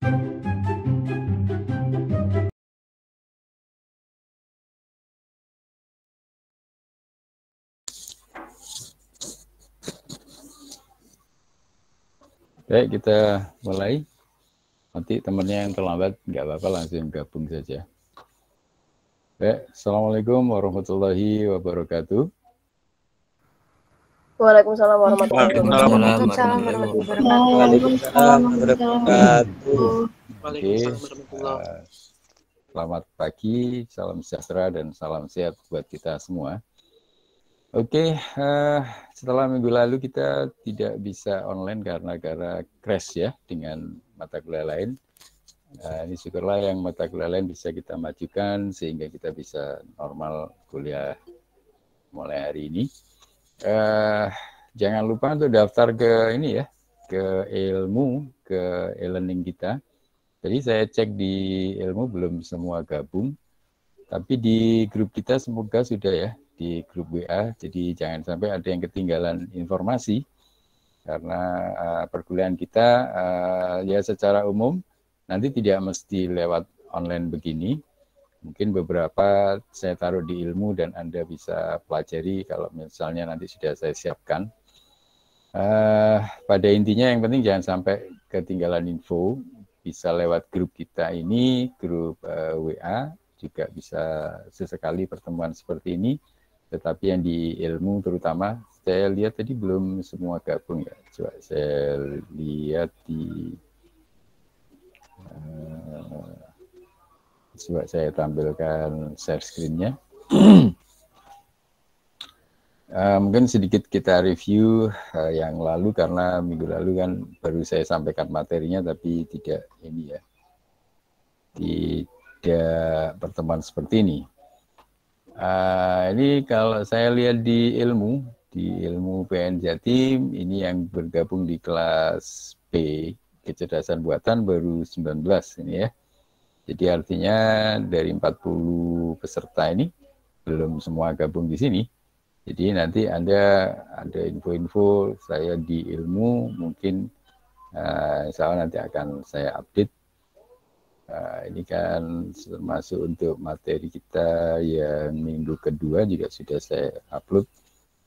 Baik, kita mulai. Nanti temannya yang terlambat, nggak apa-apa, langsung gabung saja. Baik, Assalamualaikum warahmatullahi wabarakatuh. Waalaikumsalam warahmatullahi wabarakatuh. Waalaikumsalam warahmatullahi wabarakatuh. Waalaikumsalam warahmatullahi wabarakatuh. Oke, selamat pagi, salam sejahtera dan salam sehat buat kita semua. Oke, setelah minggu lalu kita tidak bisa online karena crash ya dengan mata kuliah lain. Ini syukurlah yang mata kuliah lain bisa kita majukan sehingga kita bisa normal kuliah mulai hari ini. Jangan lupa untuk daftar ke ini ya, ke ilmu, ke e-learning kita. Jadi saya cek di ilmu belum semua gabung, tapi di grup kita semoga sudah ya, di grup WA. Jadi jangan sampai ada yang ketinggalan informasi, karena perkuliahan kita ya secara umum nanti tidak mesti lewat online begini. Mungkin beberapa saya taruh di ilmu dan Anda bisa pelajari kalau misalnya nanti sudah saya siapkan. Pada intinya yang penting jangan sampai ketinggalan info. Bisa lewat grup kita ini, grup WA, juga bisa sesekali pertemuan seperti ini. Tetapi yang di ilmu terutama, saya lihat tadi belum semua gabung ya. Coba saya lihat di... coba saya tampilkan share screen-nya. Mungkin sedikit kita review yang lalu, karena minggu lalu kan baru saya sampaikan materinya, tapi tidak ini ya, tidak pertemuan seperti ini. Ini kalau saya lihat di ilmu PN Jatim, ini yang bergabung di kelas B, kecerdasan buatan baru 19 ini ya. Jadi artinya dari 40 peserta ini belum semua gabung di sini. Jadi nanti Anda ada info-info saya di ilmu, mungkin insya Allah nanti akan saya update. Ini kan termasuk untuk materi kita yang minggu kedua juga sudah saya upload.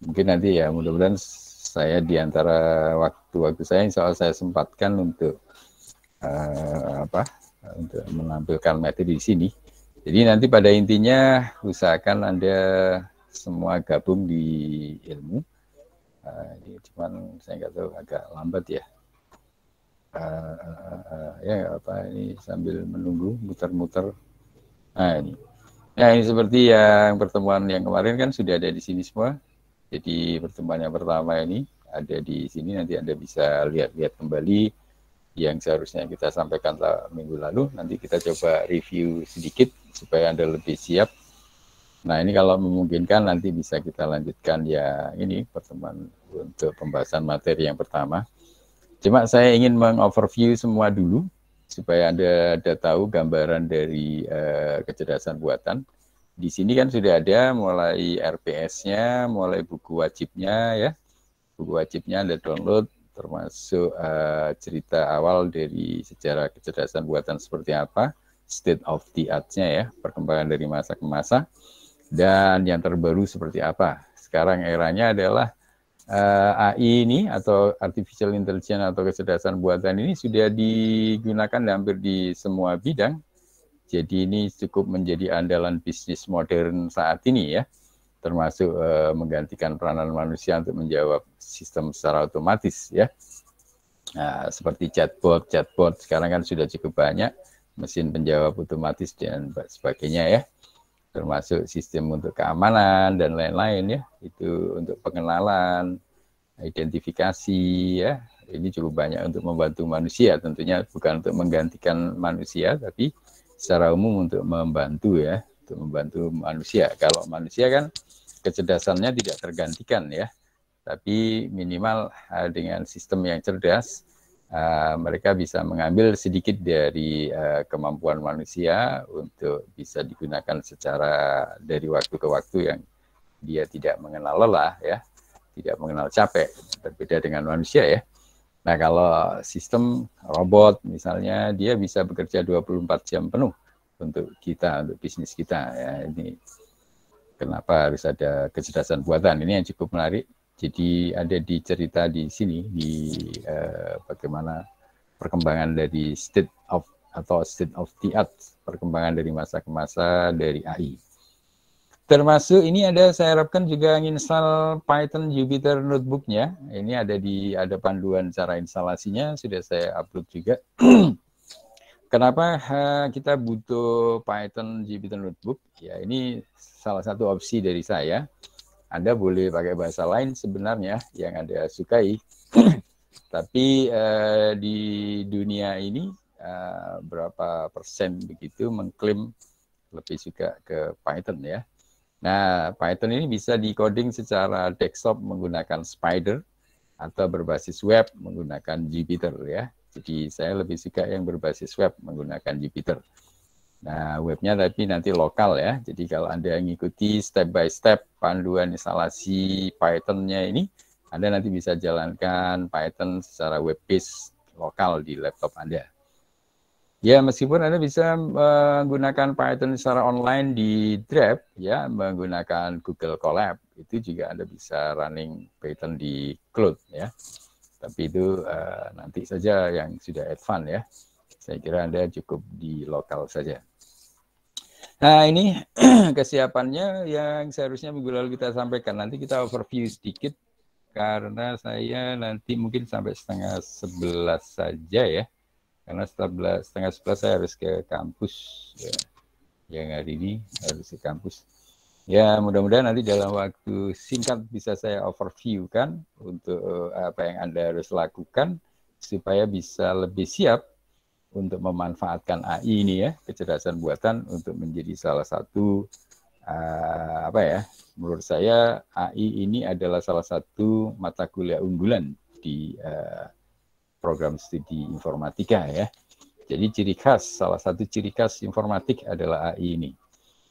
Mungkin nanti ya mudah-mudahan saya di antara waktu-waktu saya insya Allah saya sempatkan untuk untuk menampilkan materi di sini. Jadi nanti pada intinya usahakan Anda semua gabung di ilmu. Ini cuman saya nggak tahu agak lambat ya. Ya apa ini sambil menunggu muter-muter. Nah ini. Nah ini seperti yang pertemuan yang kemarin kan sudah ada di sini semua. Jadi pertemuan yang pertama ini ada di sini, nanti Anda bisa lihat-lihat kembali yang seharusnya kita sampaikan minggu lalu. Nanti kita coba review sedikit supaya Anda lebih siap. Nah ini kalau memungkinkan nanti bisa kita lanjutkan ya ini pertemuan untuk pembahasan materi yang pertama. Cuma saya ingin mengoverview semua dulu supaya Anda ada tahu gambaran dari kecerdasan buatan. Di sini kan sudah ada mulai RPS-nya, mulai buku wajibnya ya. Buku wajibnya Anda download, termasuk cerita awal dari sejarah kecerdasan buatan seperti apa, state of the art-nya ya, perkembangan dari masa ke masa, dan yang terbaru seperti apa. Sekarang eranya adalah AI ini atau artificial intelligence atau kecerdasan buatan ini sudah digunakan hampir di semua bidang. Jadi ini cukup menjadi andalan bisnis modern saat ini ya, termasuk menggantikan peranan manusia untuk menjawab sistem secara otomatis ya. Nah, seperti chatbot sekarang kan sudah cukup banyak, mesin penjawab otomatis dan sebagainya ya, termasuk sistem untuk keamanan dan lain-lain ya, itu untuk pengenalan, identifikasi ya, ini cukup banyak untuk membantu manusia, tentunya bukan untuk menggantikan manusia, tapi secara umum untuk membantu ya, untuk membantu manusia. Kalau manusia kan kecerdasannya tidak tergantikan ya, tapi minimal dengan sistem yang cerdas mereka bisa mengambil sedikit dari kemampuan manusia untuk bisa digunakan secara dari waktu ke waktu yang dia tidak mengenal lelah ya, tidak mengenal capek, berbeda dengan manusia ya. Nah, kalau sistem robot misalnya dia bisa bekerja 24 jam penuh untuk kita, untuk bisnis kita ya. Ini kenapa harus ada kecerdasan buatan, ini yang cukup menarik. Jadi ada di cerita di sini di bagaimana perkembangan dari state of the art, perkembangan dari masa ke masa dari AI. Termasuk ini saya harapkan juga install Python Jupyter Notebook-nya. Ini ada panduan cara instalasinya, sudah saya upload juga. Kenapa kita butuh Python Jupyter Notebook? Ya, ini salah satu opsi dari saya. Anda boleh pakai bahasa lain sebenarnya yang Anda sukai. Tapi di dunia ini berapa persen begitu mengklaim lebih suka ke Python ya. Nah, Python ini bisa di-coding secara desktop menggunakan Spider atau berbasis web menggunakan Jupyter ya. Jadi saya lebih suka yang berbasis web menggunakan Jupyter. Nah, webnya tapi nanti lokal ya. Jadi kalau Anda mengikuti step by step panduan instalasi Python-nya ini, Anda nanti bisa jalankan Python secara web-based lokal di laptop Anda. Ya, meskipun Anda bisa menggunakan Python secara online di Drive, ya, menggunakan Google Colab, itu juga Anda bisa running Python di cloud, ya. Tapi itu nanti saja yang sudah advance, ya. Saya kira Anda cukup di lokal saja. Nah, ini kesiapannya yang seharusnya minggu lalu kita sampaikan. Nanti kita overview sedikit, karena saya nanti mungkin sampai 10:30 saja, ya. Karena setelah 10:30 saya harus ke kampus ya. Yang hari ini harus ke kampus. Ya, mudah-mudahan nanti dalam waktu singkat bisa saya overview kan untuk apa yang Anda harus lakukan supaya bisa lebih siap untuk memanfaatkan AI ini ya, kecerdasan buatan untuk menjadi salah satu apa ya? Menurut saya AI ini adalah salah satu mata kuliah unggulan di program studi informatika ya. Jadi salah satu ciri khas informatik adalah AI ini.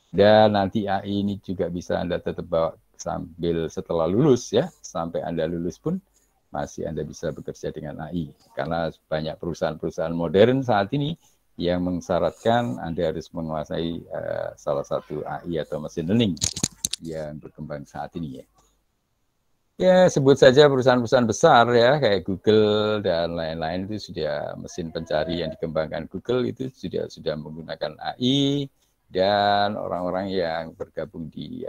Dan nanti AI ini juga bisa Anda tetap bawa sambil setelah lulus ya, sampai Anda lulus pun masih Anda bisa bekerja dengan AI. Karena banyak perusahaan-perusahaan modern saat ini yang mensyaratkan Anda harus menguasai salah satu AI atau machine learning yang berkembang saat ini ya. Ya, sebut saja perusahaan-perusahaan besar ya, kayak Google dan lain-lain itu sudah mesin pencari yang dikembangkan Google itu sudah menggunakan AI, dan orang-orang yang bergabung di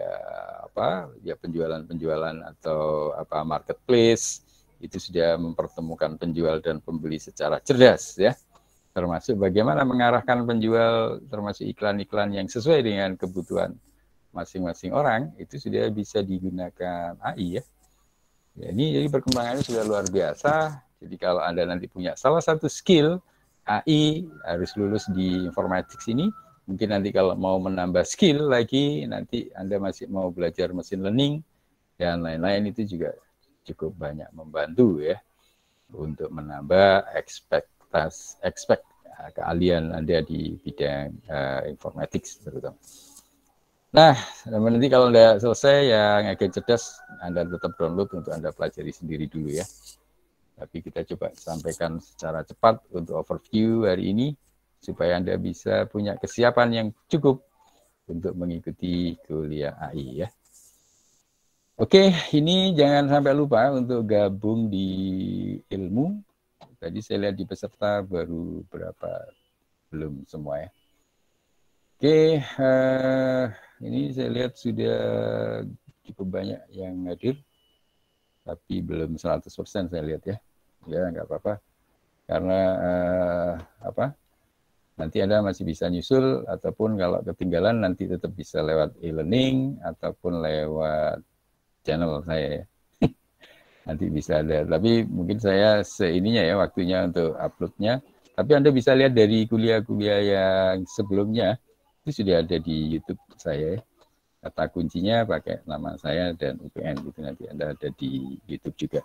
penjualan atau marketplace itu sudah mempertemukan penjual dan pembeli secara cerdas ya. Termasuk bagaimana mengarahkan penjual, termasuk iklan-iklan yang sesuai dengan kebutuhan masing-masing orang, itu sudah bisa digunakan AI ya. Ya, ini jadi perkembangannya sudah luar biasa. Jadi kalau Anda nanti punya salah satu skill AI, harus lulus di informatics ini, mungkin nanti kalau mau menambah skill lagi, nanti Anda masih mau belajar machine learning dan lain-lain, itu juga cukup banyak membantu ya untuk menambah keahlian Anda di bidang informatics terutama. Nah, nanti kalau Anda selesai yang agak cerdas, Anda tetap download untuk Anda pelajari sendiri dulu ya. Tapi kita coba sampaikan secara cepat untuk overview hari ini, supaya Anda bisa punya kesiapan yang cukup untuk mengikuti kuliah AI ya. Oke, ini jangan sampai lupa untuk gabung di ilmu. Tadi saya lihat di peserta baru belum semua ya. Oke, ini saya lihat sudah cukup banyak yang hadir, tapi belum 100% saya lihat ya. Ya, nggak apa-apa. Karena nanti Anda masih bisa nyusul, ataupun kalau ketinggalan nanti tetap bisa lewat e-learning ataupun lewat channel saya ya. Nanti bisa ada, tapi mungkin saya seininya ya waktunya untuk uploadnya. Tapi Anda bisa lihat dari kuliah-kuliah yang sebelumnya, itu sudah ada di YouTube saya. Kata kuncinya pakai nama saya dan UPN, gitu nanti Anda ada di YouTube juga.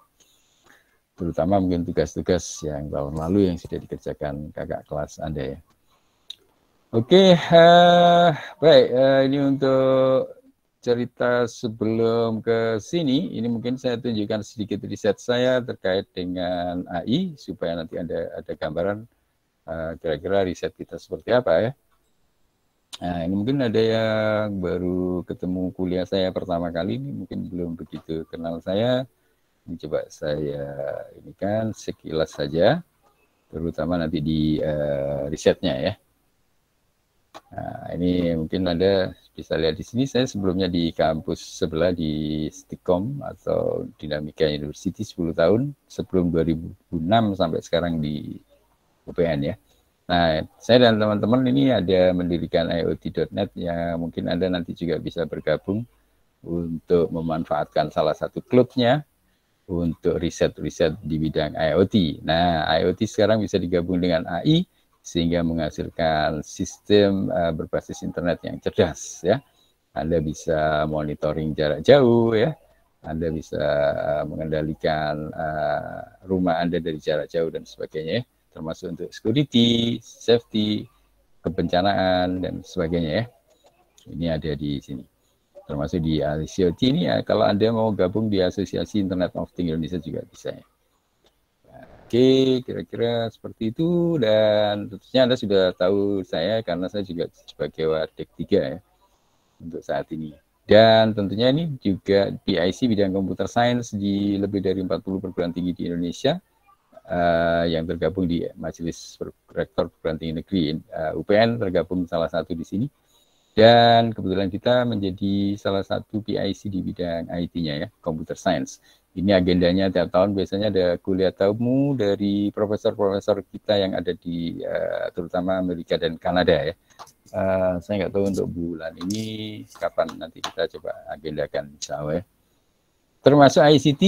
Terutama mungkin tugas-tugas yang tahun lalu yang sudah dikerjakan kakak kelas Anda ya. Oke, baik, ini untuk cerita sebelum ke sini, ini mungkin saya tunjukkan sedikit riset saya terkait dengan AI supaya nanti ada gambaran kira-kira riset kita seperti apa ya. Nah, ini mungkin ada yang baru ketemu kuliah saya pertama kali ini, mungkin belum begitu kenal saya. Ini coba saya ini kan sekilas saja, terutama nanti di risetnya ya. Nah, ini mungkin Anda bisa lihat di sini, saya sebelumnya di kampus sebelah di Stikom atau Dinamika University 10 tahun, sebelum 2006 sampai sekarang di UPN ya. Nah, saya dan teman-teman ini ada mendirikan IoT.net yang mungkin Anda nanti juga bisa bergabung untuk memanfaatkan salah satu klubnya untuk riset-riset di bidang IoT. Nah, IoT sekarang bisa digabung dengan AI sehingga menghasilkan sistem berbasis internet yang cerdas ya. Anda bisa monitoring jarak jauh ya. Anda bisa mengendalikan rumah Anda dari jarak jauh dan sebagainya ya, termasuk untuk security, safety, kebencanaan dan sebagainya ya. Ini ada di sini. Termasuk di IoT ini ya, kalau Anda mau gabung di Asosiasi Internet of Things Indonesia juga bisa ya. Oke, kira-kira seperti itu, dan tentunya Anda sudah tahu saya karena saya juga sebagai Wadek 3 ya untuk saat ini. Dan tentunya ini juga PIC bidang computer science di lebih dari 40 perguruan tinggi di Indonesia yang tergabung di Majelis Rektor Perguruan Tinggi Negeri UPN tergabung salah satu di sini. Dan kebetulan kita menjadi salah satu PIC di bidang IT-nya ya, Computer Science. Ini agendanya tiap tahun biasanya ada kuliah tamu dari profesor-profesor kita yang ada di terutama Amerika dan Kanada ya. Saya nggak tahu untuk bulan ini kapan, nanti kita coba agendakan insya Allah ya. Termasuk ICT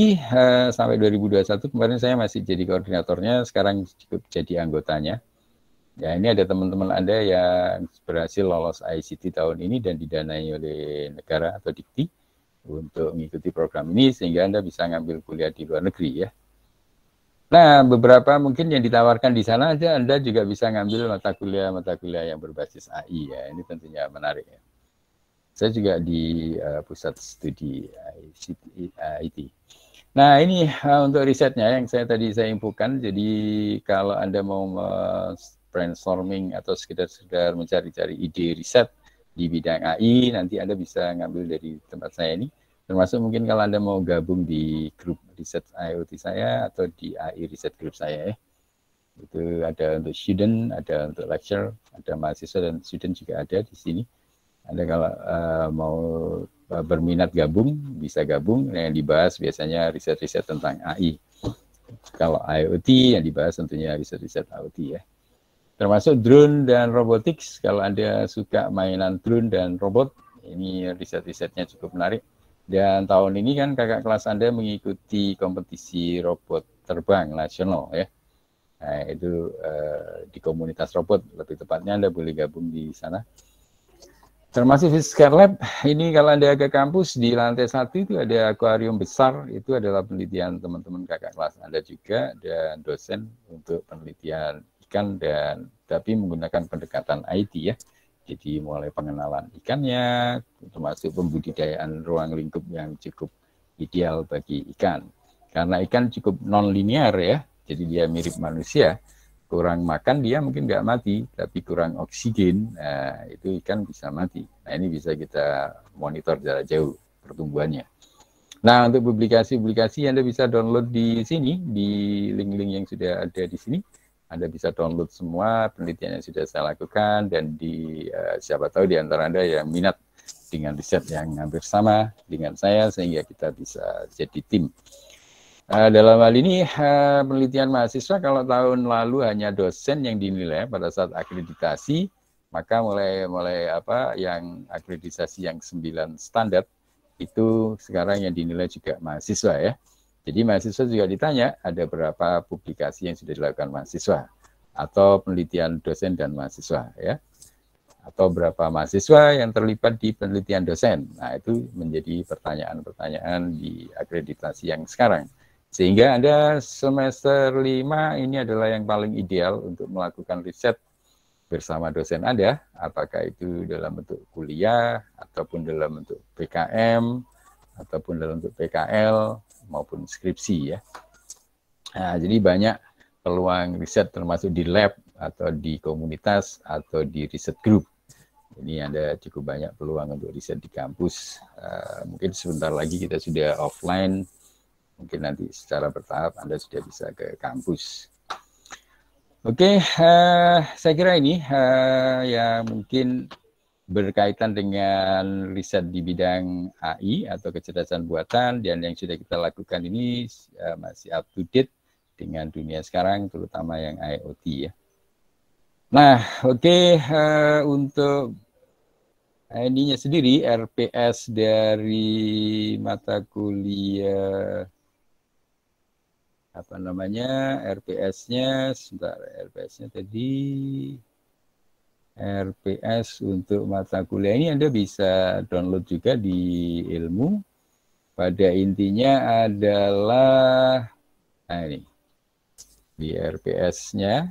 sampai 2021 kemarin saya masih jadi koordinatornya, sekarang cukup jadi anggotanya. Ya, ini ada teman-teman Anda yang berhasil lolos ICT tahun ini dan didanai oleh negara atau Dikti untuk mengikuti program ini sehingga Anda bisa ngambil kuliah di luar negeri ya. Nah, beberapa mungkin yang ditawarkan di sana aja Anda juga bisa ngambil mata kuliah yang berbasis AI ya. Ini tentunya menarik ya. Saya juga di pusat studi IT. Nah, ini untuk risetnya yang saya infokan. Jadi kalau Anda mau brainstorming atau sekedar mencari-cari ide riset di bidang AI, nanti Anda bisa ngambil dari tempat saya ini. Termasuk mungkin kalau Anda mau gabung di grup riset IoT saya atau di AI riset group saya ya. Itu ada untuk student, ada untuk lecturer, ada mahasiswa dan student juga ada di sini. Anda kalau mau berminat gabung, bisa gabung. Yang dibahas biasanya riset-riset tentang AI. Kalau IoT yang dibahas tentunya riset-riset IoT ya. Termasuk drone dan robotics, kalau Anda suka mainan drone dan robot, ini riset-risetnya cukup menarik. Dan tahun ini kan kakak kelas Anda mengikuti kompetisi robot terbang nasional ya. Nah, itu di komunitas robot, lebih tepatnya Anda boleh gabung di sana. Termasuk Fisker Lab, ini kalau Anda ke kampus di lantai 1 itu ada akuarium besar, itu adalah penelitian teman-teman kakak kelas Anda juga, dan dosen untuk penelitian ikan dan tapi menggunakan pendekatan IT ya. Jadi mulai pengenalan ikannya, termasuk pembudidayaan ruang lingkup yang cukup ideal bagi ikan. Karena ikan cukup non-linear ya, jadi dia mirip manusia. Kurang makan dia mungkin nggak mati, tapi kurang oksigen, nah, itu ikan bisa mati. Nah, ini bisa kita monitor jarak jauh pertumbuhannya. Nah, untuk publikasi-publikasi Anda bisa download di sini, di link-link yang sudah ada di sini. Anda bisa download semua penelitian yang sudah saya lakukan, dan siapa tahu di antara Anda yang minat dengan riset yang hampir sama dengan saya, sehingga kita bisa jadi tim. Dalam hal ini penelitian mahasiswa kalau tahun lalu hanya dosen yang dinilai pada saat akreditasi, maka mulai yang akreditasi yang 9 standar itu sekarang yang dinilai juga mahasiswa ya. Jadi mahasiswa juga ditanya ada berapa publikasi yang sudah dilakukan mahasiswa atau penelitian dosen dan mahasiswa ya. Atau berapa mahasiswa yang terlibat di penelitian dosen. Nah, itu menjadi pertanyaan-pertanyaan di akreditasi yang sekarang. Sehingga Anda semester 5 ini adalah yang paling ideal untuk melakukan riset bersama dosen Anda, apakah itu dalam bentuk kuliah, ataupun dalam bentuk PKM, ataupun dalam bentuk PKL, maupun skripsi ya. Nah, jadi banyak peluang riset termasuk di lab, atau di komunitas, atau di riset group. Ini ada cukup banyak peluang untuk riset di kampus. Mungkin sebentar lagi kita sudah offline, mungkin nanti secara bertahap Anda sudah bisa ke kampus. Oke, saya kira ini yang mungkin berkaitan dengan riset di bidang AI atau kecerdasan buatan, dan yang sudah kita lakukan ini masih up to date dengan dunia sekarang, terutama yang IoT ya. Nah, oke, untuk ininya sendiri, RPS dari mata kuliah apa namanya, RPS-nya, sebentar, RPS-nya tadi, RPS untuk mata kuliah ini Anda bisa download juga di Ilmu. Pada intinya adalah, nah ini, di RPS-nya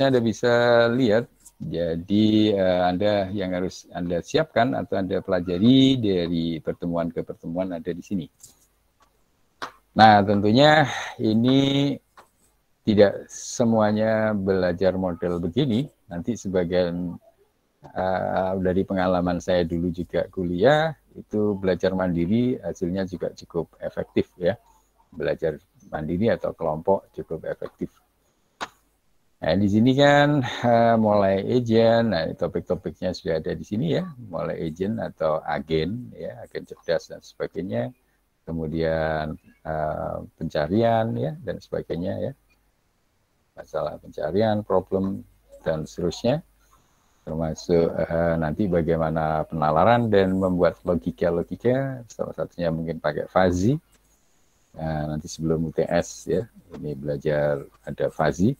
Anda bisa lihat. Jadi Anda yang harus Anda siapkan atau Anda pelajari dari pertemuan ke pertemuan ada di sini. Nah, tentunya ini tidak semuanya belajar model begini. Nanti sebagian dari pengalaman saya dulu juga kuliah, itu belajar mandiri hasilnya juga cukup efektif ya. Belajar mandiri atau kelompok cukup efektif. Nah, di sini kan mulai agent, nah topik-topiknya sudah ada di sini ya. Mulai agent atau agen, ya, agen cerdas dan sebagainya. Kemudian pencarian ya dan sebagainya ya, masalah pencarian, problem dan seterusnya, termasuk nanti bagaimana penalaran dan membuat logika, salah satunya mungkin pakai fuzzy. Nanti sebelum UTS ya, ini belajar ada fuzzy.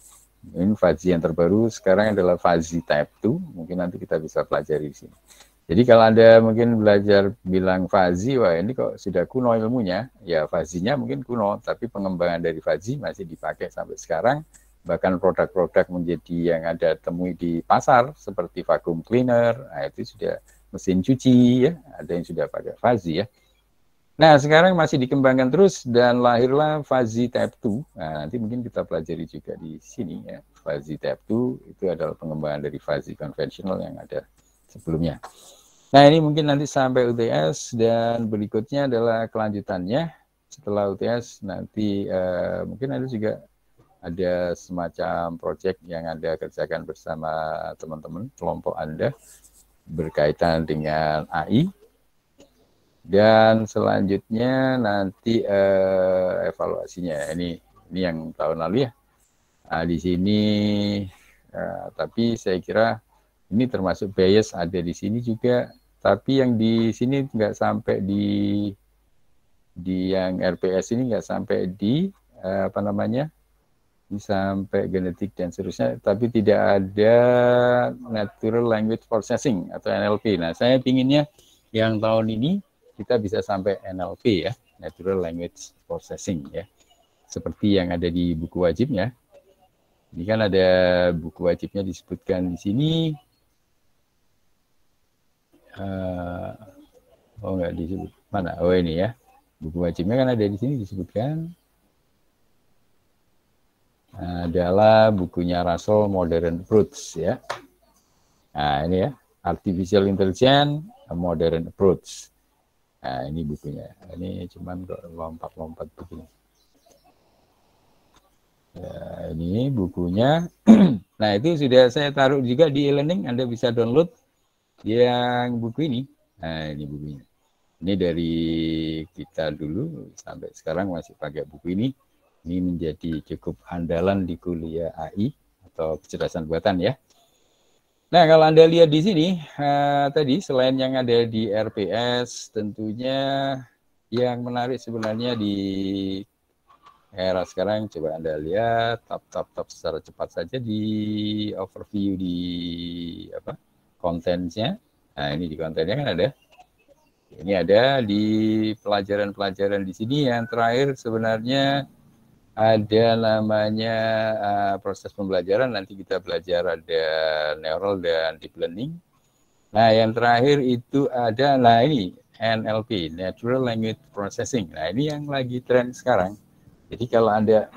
Ini fuzzy yang terbaru sekarang adalah fuzzy type 2, mungkin nanti kita bisa pelajari di sini. Jadi kalau Anda mungkin belajar bilang fuzzy, wah ini kok sudah kuno ilmunya, ya fuzzy-nya mungkin kuno, tapi pengembangan dari fuzzy masih dipakai sampai sekarang, bahkan produk-produk menjadi yang Anda temui di pasar, seperti vacuum cleaner, nah itu sudah mesin cuci, ya, ada yang sudah pakai fuzzy ya. Nah sekarang masih dikembangkan terus, dan lahirlah fuzzy type 2, nah nanti mungkin kita pelajari juga di sini ya, fuzzy type 2 itu adalah pengembangan dari fuzzy konvensional yang ada sebelumnya. Nah ini mungkin nanti sampai UTS, dan berikutnya adalah kelanjutannya. Setelah UTS nanti mungkin ada juga ada semacam proyek yang Anda kerjakan bersama teman-teman kelompok Anda berkaitan dengan AI. Dan selanjutnya nanti evaluasinya. Ini yang tahun lalu ya. Nah, di sini tapi saya kira ini termasuk bias ada di sini juga, tapi yang di sini nggak sampai di yang RPS ini nggak sampai di apa namanya, ini sampai genetik dan seterusnya, tapi tidak ada natural language processing atau NLP. Nah, saya pinginnya yang tahun ini kita bisa sampai NLP ya, natural language processing ya, seperti yang ada di buku wajibnya. Ini kan ada buku wajibnya disebutkan di sini. Oh enggak disebut mana? Oh ini ya, buku wajibnya kan ada di sini disebutkan. Adalah bukunya Russell, Modern Approach ya. Nah ini ya, Artificial Intelligence, A Modern Approach. Nah ini bukunya. Ini cuman lompat-lompat begini. Ya, ini bukunya. Nah itu sudah saya taruh juga di e-learning, Anda bisa download yang buku ini. Nah ini bukunya. Ini dari kita dulu sampai sekarang masih pakai buku ini. Ini menjadi cukup andalan di kuliah AI atau kecerdasan buatan ya. Nah kalau Anda lihat di sini tadi selain yang ada di RPS, tentunya yang menarik sebenarnya di era sekarang, coba Anda lihat tab secara cepat saja di overview di apa kontennya. Nah ini di kontennya kan ada. Ini ada di pelajaran-pelajaran di sini yang terakhir sebenarnya ada namanya proses pembelajaran, nanti kita belajar ada neural dan deep learning. Nah, yang terakhir itu ada, nah ini NLP, Natural Language Processing. Nah, ini yang lagi tren sekarang. Jadi kalau Anda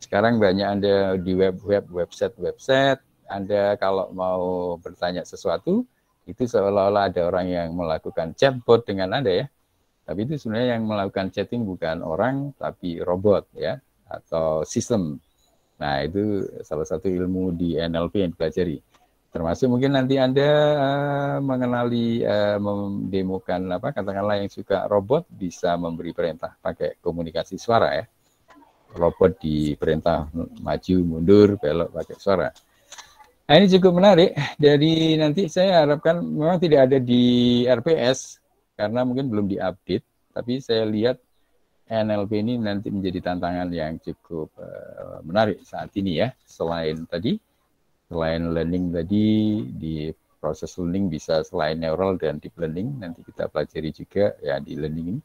sekarang banyak Anda di website, Anda kalau mau bertanya sesuatu, itu seolah-olah ada orang yang melakukan chatbot dengan Anda ya. Tapi itu sebenarnya yang melakukan chatting bukan orang, tapi robot ya, atau sistem. Nah, itu salah satu ilmu di NLP yang dipelajari. Termasuk mungkin nanti Anda mengenali, mendemokan katakanlah yang suka robot bisa memberi perintah pakai komunikasi suara ya. Robot diperintah maju, mundur, belok pakai suara. Nah, ini cukup menarik. Jadi nanti saya harapkan memang tidak ada di RPS karena mungkin belum diupdate. Tapi saya lihat NLP ini nanti menjadi tantangan yang cukup menarik saat ini ya. Selain learning tadi, di proses learning bisa selain neural dan deep learning, nanti kita pelajari juga ya di learning ini.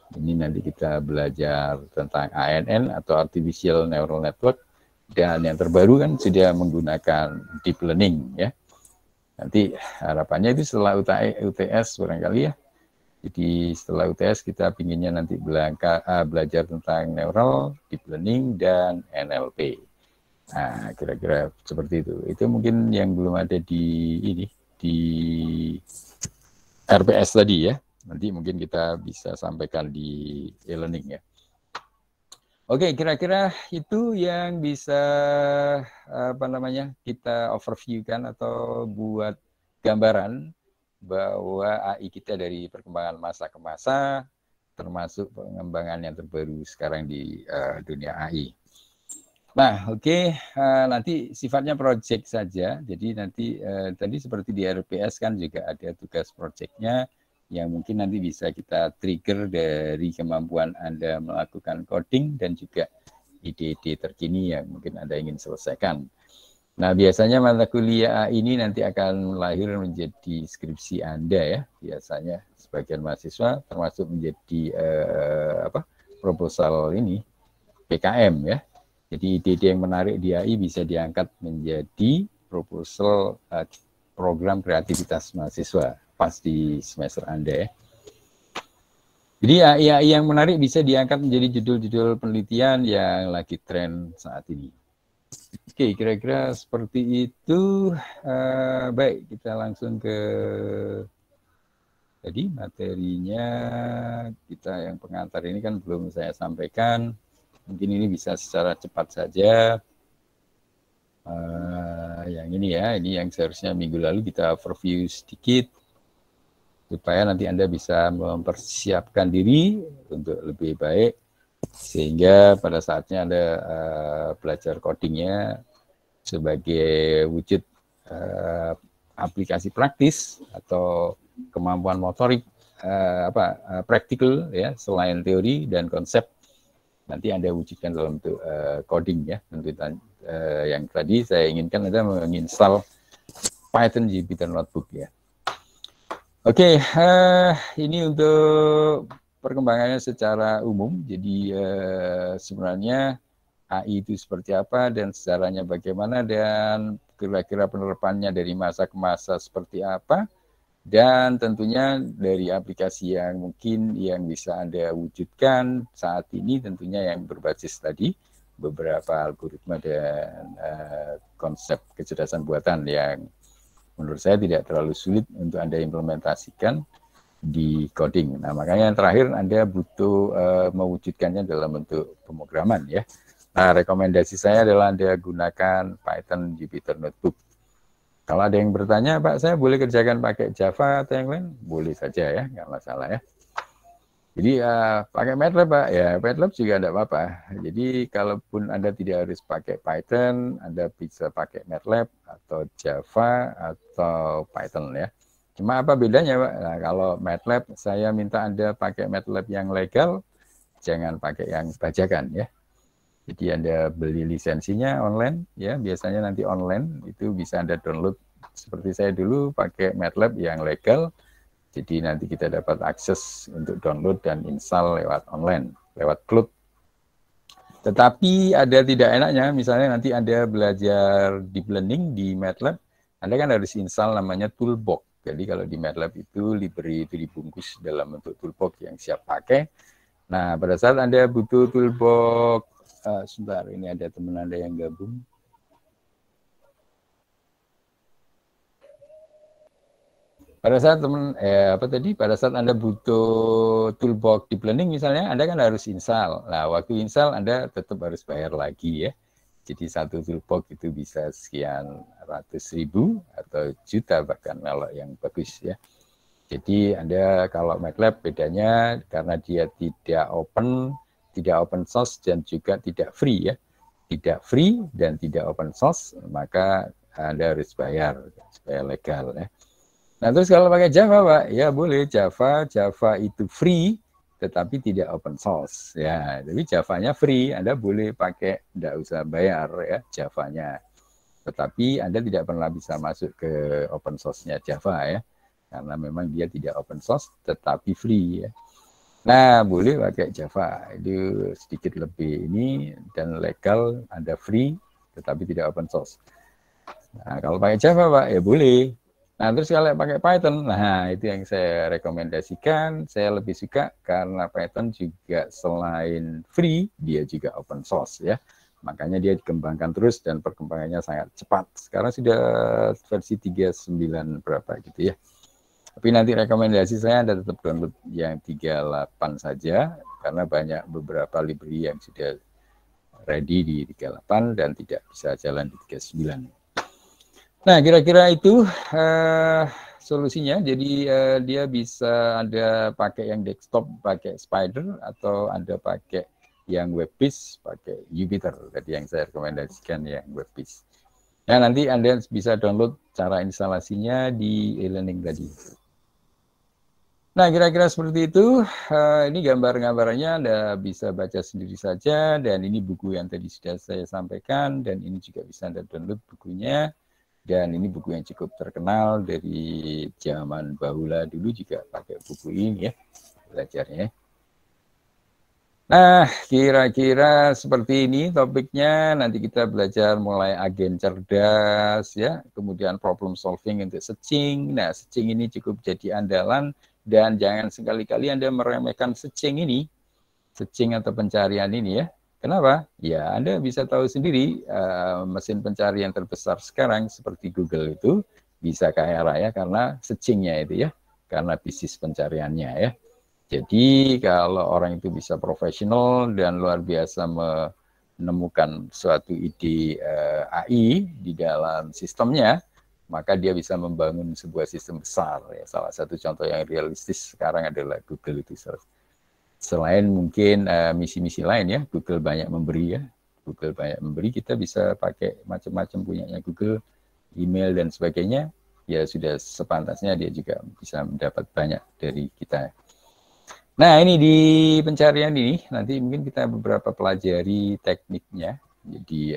Ini nanti kita belajar tentang ANN atau Artificial Neural Network, dan yang terbaru kan sudah menggunakan deep learning ya. Nanti harapannya itu setelah UTS barangkali ya. Jadi setelah UTS kita pinginnya nanti belajar tentang neural, deep learning, dan NLP. Nah, kira-kira seperti itu. Itu mungkin yang belum ada di RPS tadi ya. Nanti mungkin kita bisa sampaikan di e-learning ya. Oke, kira-kira itu yang bisa kita overview kan atau buat gambaran bahwa AI kita dari perkembangan masa ke masa, termasuk pengembangan yang terbaru sekarang di dunia AI. Nah, oke, nanti sifatnya project saja. Jadi nanti tadi seperti di RPS kan juga ada tugas projectnya yang mungkin nanti bisa kita trigger dari kemampuan Anda melakukan coding dan juga ide-ide terkini yang mungkin Anda ingin selesaikan. Nah, biasanya mata kuliah ini nanti akan lahir menjadi skripsi Anda ya, biasanya sebagian mahasiswa termasuk menjadi proposal ini PKM ya. Jadi ide-ide yang menarik di AI bisa diangkat menjadi proposal program kreativitas mahasiswa pas di semester Anda ya. Jadi AI yang menarik bisa diangkat menjadi judul-judul penelitian yang lagi tren saat ini. Oke, kira-kira seperti itu. Baik, kita langsung ke tadi materinya. Kita yang pengantar ini kan belum saya sampaikan. Mungkin ini bisa secara cepat saja. Yang ini ya, ini yang seharusnya minggu lalu kita overview sedikit, supaya nanti Anda bisa mempersiapkan diri untuk lebih baik, sehingga pada saatnya Anda belajar codingnya sebagai wujud aplikasi praktis atau kemampuan motorik praktikal ya, selain teori dan konsep, nanti Anda wujudkan dalam bentuk coding ya. Tentu yang tadi saya inginkan Anda menginstal Python Jupyter Notebook ya. Oke, ini untuk perkembangannya secara umum. Jadi sebenarnya AI itu seperti apa dan sejarahnya bagaimana dan kira-kira penerapannya dari masa ke masa seperti apa, dan tentunya dari aplikasi yang mungkin yang bisa Anda wujudkan saat ini, tentunya yang berbasis tadi beberapa algoritma dan konsep kecerdasan buatan yang menurut saya tidak terlalu sulit untuk Anda implementasikan di coding. Nah, makanya yang terakhir Anda butuh mewujudkannya dalam bentuk pemrograman ya. Nah, rekomendasi saya adalah Anda gunakan Python Jupyter Notebook. Kalau ada yang bertanya, Pak, saya boleh kerjakan pakai Java atau yang lain? Boleh saja ya, nggak masalah ya. Jadi pakai MATLAB, Pak, ya MATLAB juga tidak apa-apa. Jadi kalaupun Anda tidak harus pakai Python, Anda bisa pakai MATLAB atau Java atau Python ya. Cuma apa bedanya, Pak? Nah, kalau MATLAB, saya minta Anda pakai MATLAB yang legal, jangan pakai yang bajakan ya. Jadi Anda beli lisensinya online ya, biasanya nanti online itu bisa Anda download. Seperti saya dulu pakai MATLAB yang legal. Jadi nanti kita dapat akses untuk download dan install lewat online, lewat cloud. Tetapi ada tidak enaknya, misalnya nanti Anda belajar deep learning di MATLAB, Anda kan harus install namanya toolbox. Jadi kalau di MATLAB itu library itu dibungkus dalam bentuk toolbox yang siap pakai. Nah, pada saat Anda butuh toolbox, sebentar, ini ada teman Anda yang gabung. Pada saat pada saat Anda butuh toolbox deep learning misalnya, Anda kan harus install. Nah, waktu install Anda tetap harus bayar lagi ya. Jadi satu toolbox itu bisa sekian ratus ribu atau juta bahkan kalau yang bagus ya. Jadi Anda kalau MATLAB bedanya karena dia tidak open source dan juga tidak free ya. Tidak free dan tidak open source, maka Anda harus bayar supaya legal ya. Nah, terus kalau pakai Java, Pak, ya boleh. Java itu free, tetapi tidak open source. Ya, tapi Javanya free, Anda boleh pakai, tidak usah bayar ya Javanya. Tetapi Anda tidak pernah bisa masuk ke open source-nya Java ya, karena memang dia tidak open source, tetapi free ya. Nah, boleh pakai Java, itu sedikit lebih ini, dan legal, Anda free, tetapi tidak open source. Nah, kalau pakai Java, Pak, ya boleh. Nah, terus kalau pakai Python, nah itu yang saya rekomendasikan. Saya lebih suka karena Python juga selain free, dia juga open source ya. Makanya dia dikembangkan terus dan perkembangannya sangat cepat. Sekarang sudah versi 39 berapa gitu ya. Tapi nanti rekomendasi saya Anda tetap download yang 38 saja, karena banyak beberapa library yang sudah ready di 38 dan tidak bisa jalan di 39. Nah, kira-kira itu solusinya. Jadi dia bisa Anda pakai yang desktop, pakai Spider, atau Anda pakai yang web-based, pakai Jupyter. Tadi yang saya rekomendasikan yang web-based. Nah, nanti Anda bisa download cara instalasinya di e-learning tadi. Nah, kira-kira seperti itu. Ini gambar-gambarannya Anda bisa baca sendiri saja. Dan ini buku yang tadi sudah saya sampaikan. Dan ini juga bisa Anda download bukunya. Dan ini buku yang cukup terkenal dari zaman bahula dulu juga pakai buku ini ya, belajarnya. Nah, kira-kira seperti ini topiknya. Nanti kita belajar mulai agen cerdas ya, kemudian problem solving untuk searching. Nah, searching ini cukup jadi andalan dan jangan sekali-kali Anda meremehkan searching ini, searching atau pencarian ini ya. Kenapa? Ya, Anda bisa tahu sendiri mesin pencarian terbesar sekarang seperti Google itu bisa kaya raya karena searching-nya itu ya, karena bisnis pencariannya ya. Jadi kalau orang itu bisa profesional dan luar biasa menemukan suatu ide AI di dalam sistemnya, maka dia bisa membangun sebuah sistem besar. Ya. Salah satu contoh yang realistis sekarang adalah Google itu. Selain mungkin misi-misi lain ya, Google banyak memberi ya. Google banyak memberi, kita bisa pakai macam-macam punyanya Google, email dan sebagainya. Ya sudah sepantasnya dia juga bisa mendapat banyak dari kita. Nah, ini di pencarian ini, nanti mungkin kita beberapa pelajari tekniknya. Jadi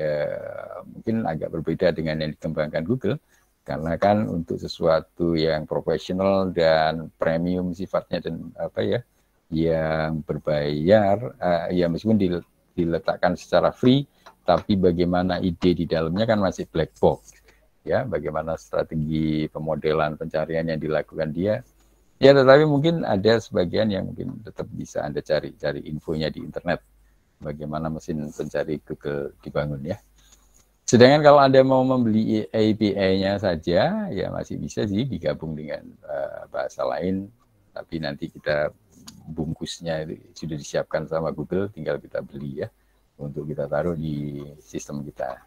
mungkin agak berbeda dengan yang dikembangkan Google. Karena kan untuk sesuatu yang profesional dan premium sifatnya dan apa ya, yang berbayar, ya meskipun diletakkan secara free, tapi bagaimana ide di dalamnya kan masih black box. Ya, bagaimana strategi pemodelan pencarian yang dilakukan dia. Ya, tetapi mungkin ada sebagian yang mungkin tetap bisa Anda cari infonya di internet. Bagaimana mesin pencari Google dibangun ya. Sedangkan kalau Anda mau membeli API-nya saja, ya masih bisa sih digabung dengan bahasa lain. Tapi nanti kita bungkusnya itu sudah disiapkan sama Google, tinggal kita beli ya untuk kita taruh di sistem kita.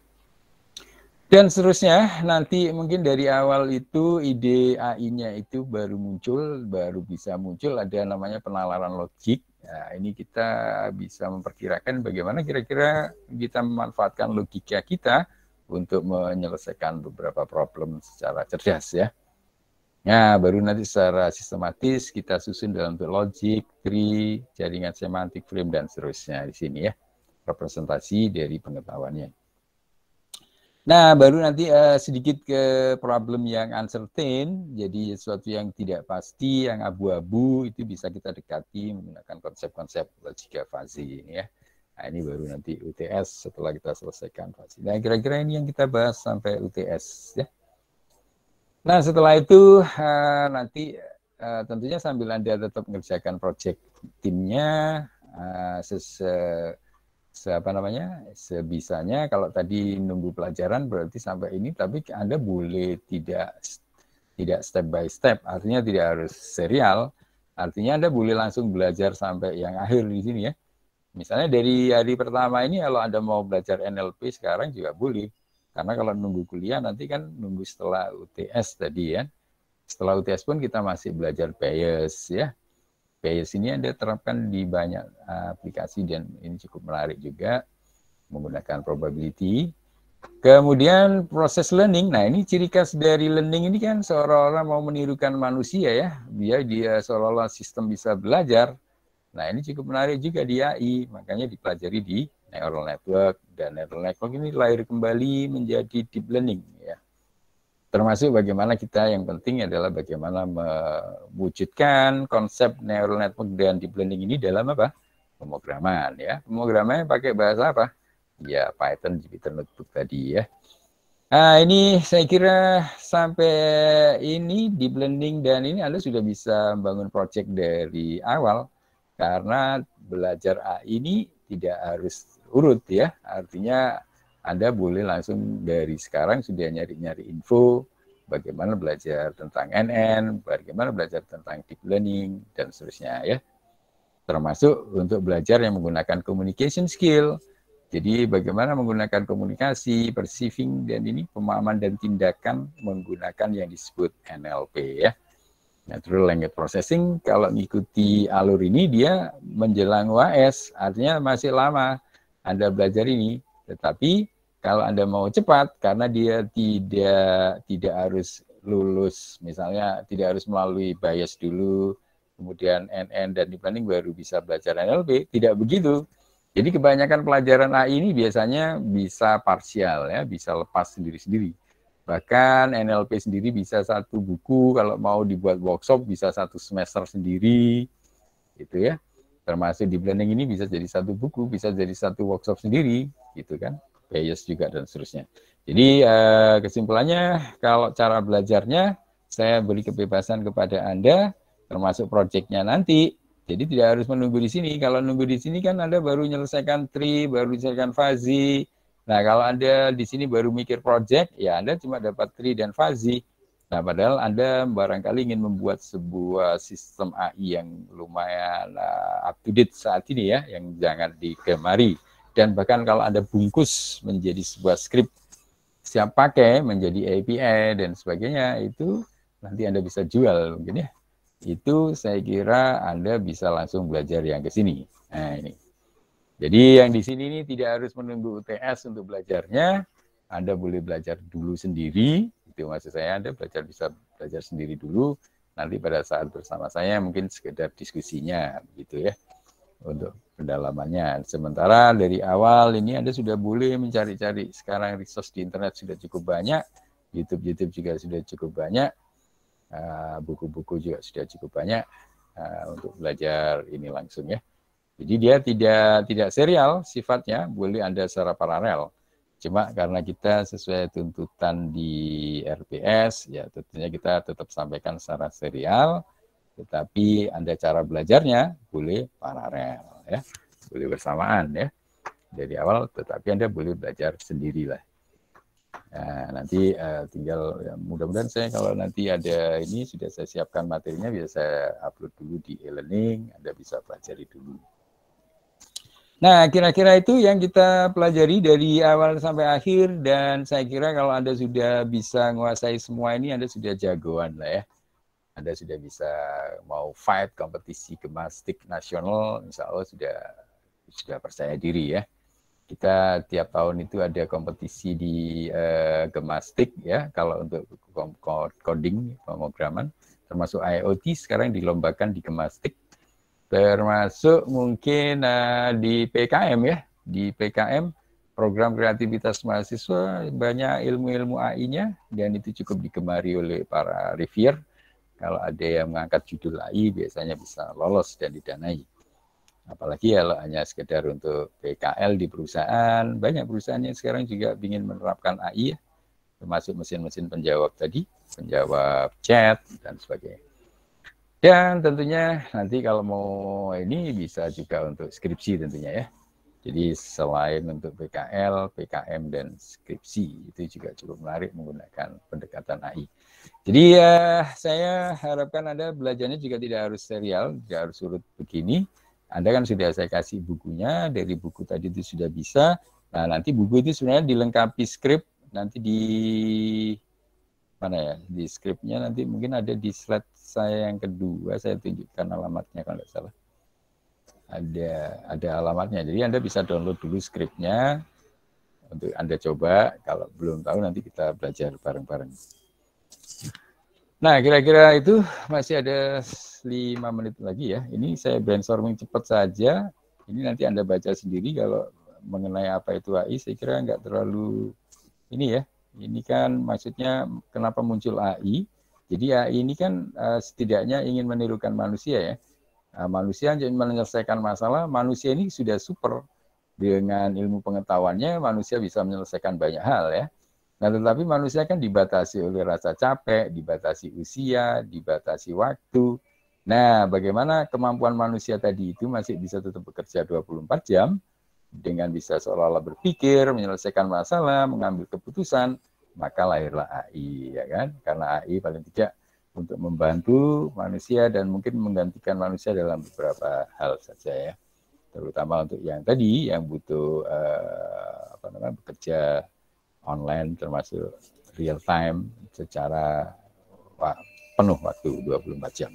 Dan seterusnya nanti mungkin dari awal itu ide AI-nya itu baru bisa muncul ada namanya penalaran logik. Nah, ini kita bisa memperkirakan bagaimana kira-kira kita memanfaatkan logika kita untuk menyelesaikan beberapa problem secara cerdas ya. Nah, baru nanti secara sistematis kita susun dalam bentuk logic, tree, jaringan semantik, frame, dan seterusnya di sini ya. Representasi dari pengetahuannya. Nah, baru nanti sedikit ke problem yang uncertain, jadi sesuatu yang tidak pasti, yang abu-abu, itu bisa kita dekati menggunakan konsep-konsep logika fuzzy ini ya. Nah, ini baru nanti UTS setelah kita selesaikan fase. Nah, kira-kira ini yang kita bahas sampai UTS ya. Nah, setelah itu nanti tentunya sambil Anda tetap mengerjakan proyek timnya sebisanya. Kalau tadi nunggu pelajaran berarti sampai ini, tapi Anda boleh tidak step by step, artinya tidak harus serial. Artinya Anda boleh langsung belajar sampai yang akhir di sini ya. Misalnya dari hari pertama ini kalau Anda mau belajar NLP sekarang juga boleh. Karena kalau nunggu kuliah nanti kan nunggu setelah UTS tadi ya. Setelah UTS pun kita masih belajar Bayes ya. Bayes ini Anda terapkan di banyak aplikasi dan ini cukup menarik juga menggunakan probability. Kemudian proses learning. Nah, ini ciri khas dari learning ini kan seolah-olah mau menirukan manusia ya. Dia seolah-olah sistem bisa belajar. Nah, ini cukup menarik juga di AI. Makanya dipelajari di neural network, dan neural network ini lahir kembali menjadi deep learning ya. Termasuk bagaimana kita, yang penting adalah bagaimana mewujudkan konsep neural network dan deep learning ini dalam apa? Pemrograman ya. Pemrogramannya pakai bahasa apa? Ya, Python, Jupyter Notebook tadi ya. Nah, ini saya kira sampai ini deep learning dan ini Anda sudah bisa membangun project dari awal. Karena belajar AI ini tidak harus urut ya, artinya Anda boleh langsung dari sekarang sudah nyari-nyari info, bagaimana belajar tentang NN, bagaimana belajar tentang deep learning, dan seterusnya ya. Termasuk untuk belajar yang menggunakan communication skill, jadi bagaimana menggunakan komunikasi, perceiving, dan ini pemahaman dan tindakan menggunakan yang disebut NLP ya. Natural Language Processing, kalau mengikuti alur ini dia menjelang UAS, artinya masih lama Anda belajar ini. Tetapi kalau Anda mau cepat, karena dia tidak harus lulus, misalnya tidak harus melalui Bayes dulu, kemudian NN dan deep learning baru bisa belajar NLP, tidak begitu. Jadi kebanyakan pelajaran AI ini biasanya bisa parsial ya, bisa lepas sendiri-sendiri. Bahkan NLP sendiri bisa satu buku, kalau mau dibuat workshop bisa satu semester sendiri, gitu ya. Termasuk deep learning ini bisa jadi satu buku, bisa jadi satu workshop sendiri, gitu kan. Bayes juga dan seterusnya. Jadi kesimpulannya, kalau cara belajarnya, saya beri kebebasan kepada Anda, termasuk proyeknya nanti. Jadi tidak harus menunggu di sini. Kalau nunggu di sini kan Anda baru menyelesaikan tree, baru menyelesaikan fuzzy. Nah, kalau Anda di sini baru mikir project, ya Anda cuma dapat tree dan fuzzy. Nah, padahal Anda barangkali ingin membuat sebuah sistem AI yang lumayan up to date saat ini ya, yang jangan digemari. Dan bahkan kalau Anda bungkus menjadi sebuah script siap pakai, menjadi API dan sebagainya, itu nanti Anda bisa jual mungkin ya. Itu saya kira Anda bisa langsung belajar yang ke sini. Nah, ini. Jadi yang di sini ini tidak harus menunggu UTS untuk belajarnya. Anda boleh belajar dulu sendiri. Itu maksud saya, Anda bisa belajar sendiri dulu. Nanti pada saat bersama saya mungkin sekedar diskusinya gitu ya. Untuk pendalamannya. Sementara dari awal ini Anda sudah boleh mencari-cari. Sekarang resource di internet sudah cukup banyak. YouTube juga sudah cukup banyak. Buku-buku juga sudah cukup banyak untuk belajar ini langsung ya. Jadi dia tidak serial sifatnya, boleh Anda secara paralel. Cuma karena kita sesuai tuntutan di RPS, ya tentunya kita tetap sampaikan secara serial, tetapi Anda cara belajarnya boleh paralel, ya, boleh bersamaan ya. Dari awal, tetapi Anda boleh belajar sendirilah. Nah, nanti tinggal ya, mudah-mudahan saya kalau nanti ada ini sudah saya siapkan materinya, bisa saya upload dulu di e-learning, Anda bisa pelajari dulu. Nah, kira-kira itu yang kita pelajari dari awal sampai akhir, dan saya kira kalau Anda sudah bisa menguasai semua ini, Anda sudah jagoan lah ya. Anda sudah bisa mau fight kompetisi gemastik nasional, insya Allah sudah percaya diri ya. Kita tiap tahun itu ada kompetisi di gemastik ya, kalau untuk coding, pemrograman, termasuk IoT sekarang dilombakan di gemastik. Termasuk mungkin di PKM ya, di PKM program kreativitas mahasiswa banyak ilmu-ilmu AI-nya dan itu cukup digemari oleh para reviewer. Kalau ada yang mengangkat judul AI biasanya bisa lolos dan didanai. Apalagi kalau hanya sekedar untuk PKL di perusahaan, banyak perusahaan yang sekarang juga ingin menerapkan AI, ya, termasuk mesin-mesin penjawab tadi, penjawab chat, dan sebagainya. Dan tentunya nanti kalau mau ini bisa juga untuk skripsi tentunya ya. Jadi selain untuk PKL, PKM, dan skripsi, itu juga cukup menarik menggunakan pendekatan AI. Jadi ya saya harapkan Anda belajarnya juga tidak harus serial, tidak harus urut begini. Anda kan sudah saya kasih bukunya, dari buku tadi itu sudah bisa. Nah nanti buku itu sebenarnya dilengkapi skrip, nanti di mana ya, di skripnya nanti mungkin ada di slide saya yang kedua, saya tunjukkan alamatnya kalau tidak salah. Ada alamatnya, jadi Anda bisa download dulu skripnya untuk Anda coba, kalau belum tahu nanti kita belajar bareng-bareng. Nah, kira-kira itu masih ada 5 menit lagi ya. Ini saya brainstorming cepat saja. Ini nanti Anda baca sendiri kalau mengenai apa itu AI, saya kira nggak terlalu ini ya. Ini kan maksudnya kenapa muncul AI. Jadi AI ini kan setidaknya ingin menirukan manusia ya. Manusia ingin menyelesaikan masalah, manusia ini sudah super. Dengan ilmu pengetahuannya, manusia bisa menyelesaikan banyak hal ya. Nah, tetapi manusia kan dibatasi oleh rasa capek, dibatasi usia, dibatasi waktu. Nah, bagaimana kemampuan manusia tadi itu masih bisa tetap bekerja 24 jam, dengan bisa seolah-olah berpikir, menyelesaikan masalah, mengambil keputusan, maka lahirlah AI, ya kan? Karena AI paling tidak untuk membantu manusia dan mungkin menggantikan manusia dalam beberapa hal saja ya. Terutama untuk yang tadi, yang butuh bekerja online termasuk real time secara penuh waktu 24 jam.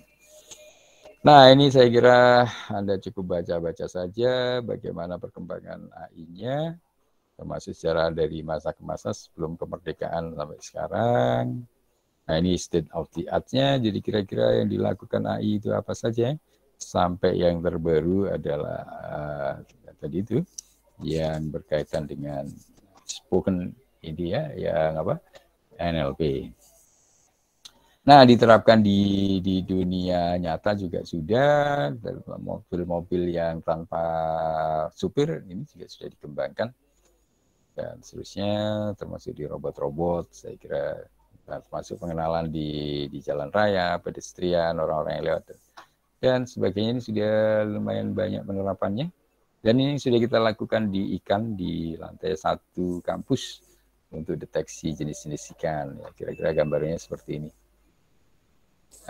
Nah, ini saya kira Anda cukup baca-baca saja bagaimana perkembangan AI-nya, termasuk secara dari masa ke masa sebelum kemerdekaan sampai sekarang. Nah, ini state of the art-nya, jadi kira-kira yang dilakukan AI itu apa saja, sampai yang terbaru adalah tadi itu, yang berkaitan dengan spoken ini ya, yang apa, NLP. Nah, diterapkan di dunia nyata juga sudah, mobil-mobil yang tanpa supir ini juga sudah dikembangkan dan seterusnya, termasuk di robot-robot, saya kira termasuk pengenalan di jalan raya, pedestrian, orang-orang yang lewat dan sebagainya, ini sudah lumayan banyak penerapannya. Dan ini sudah kita lakukan di ikan di lantai 1 kampus untuk deteksi jenis-jenis ikan. Ya, kira-kira gambarnya seperti ini.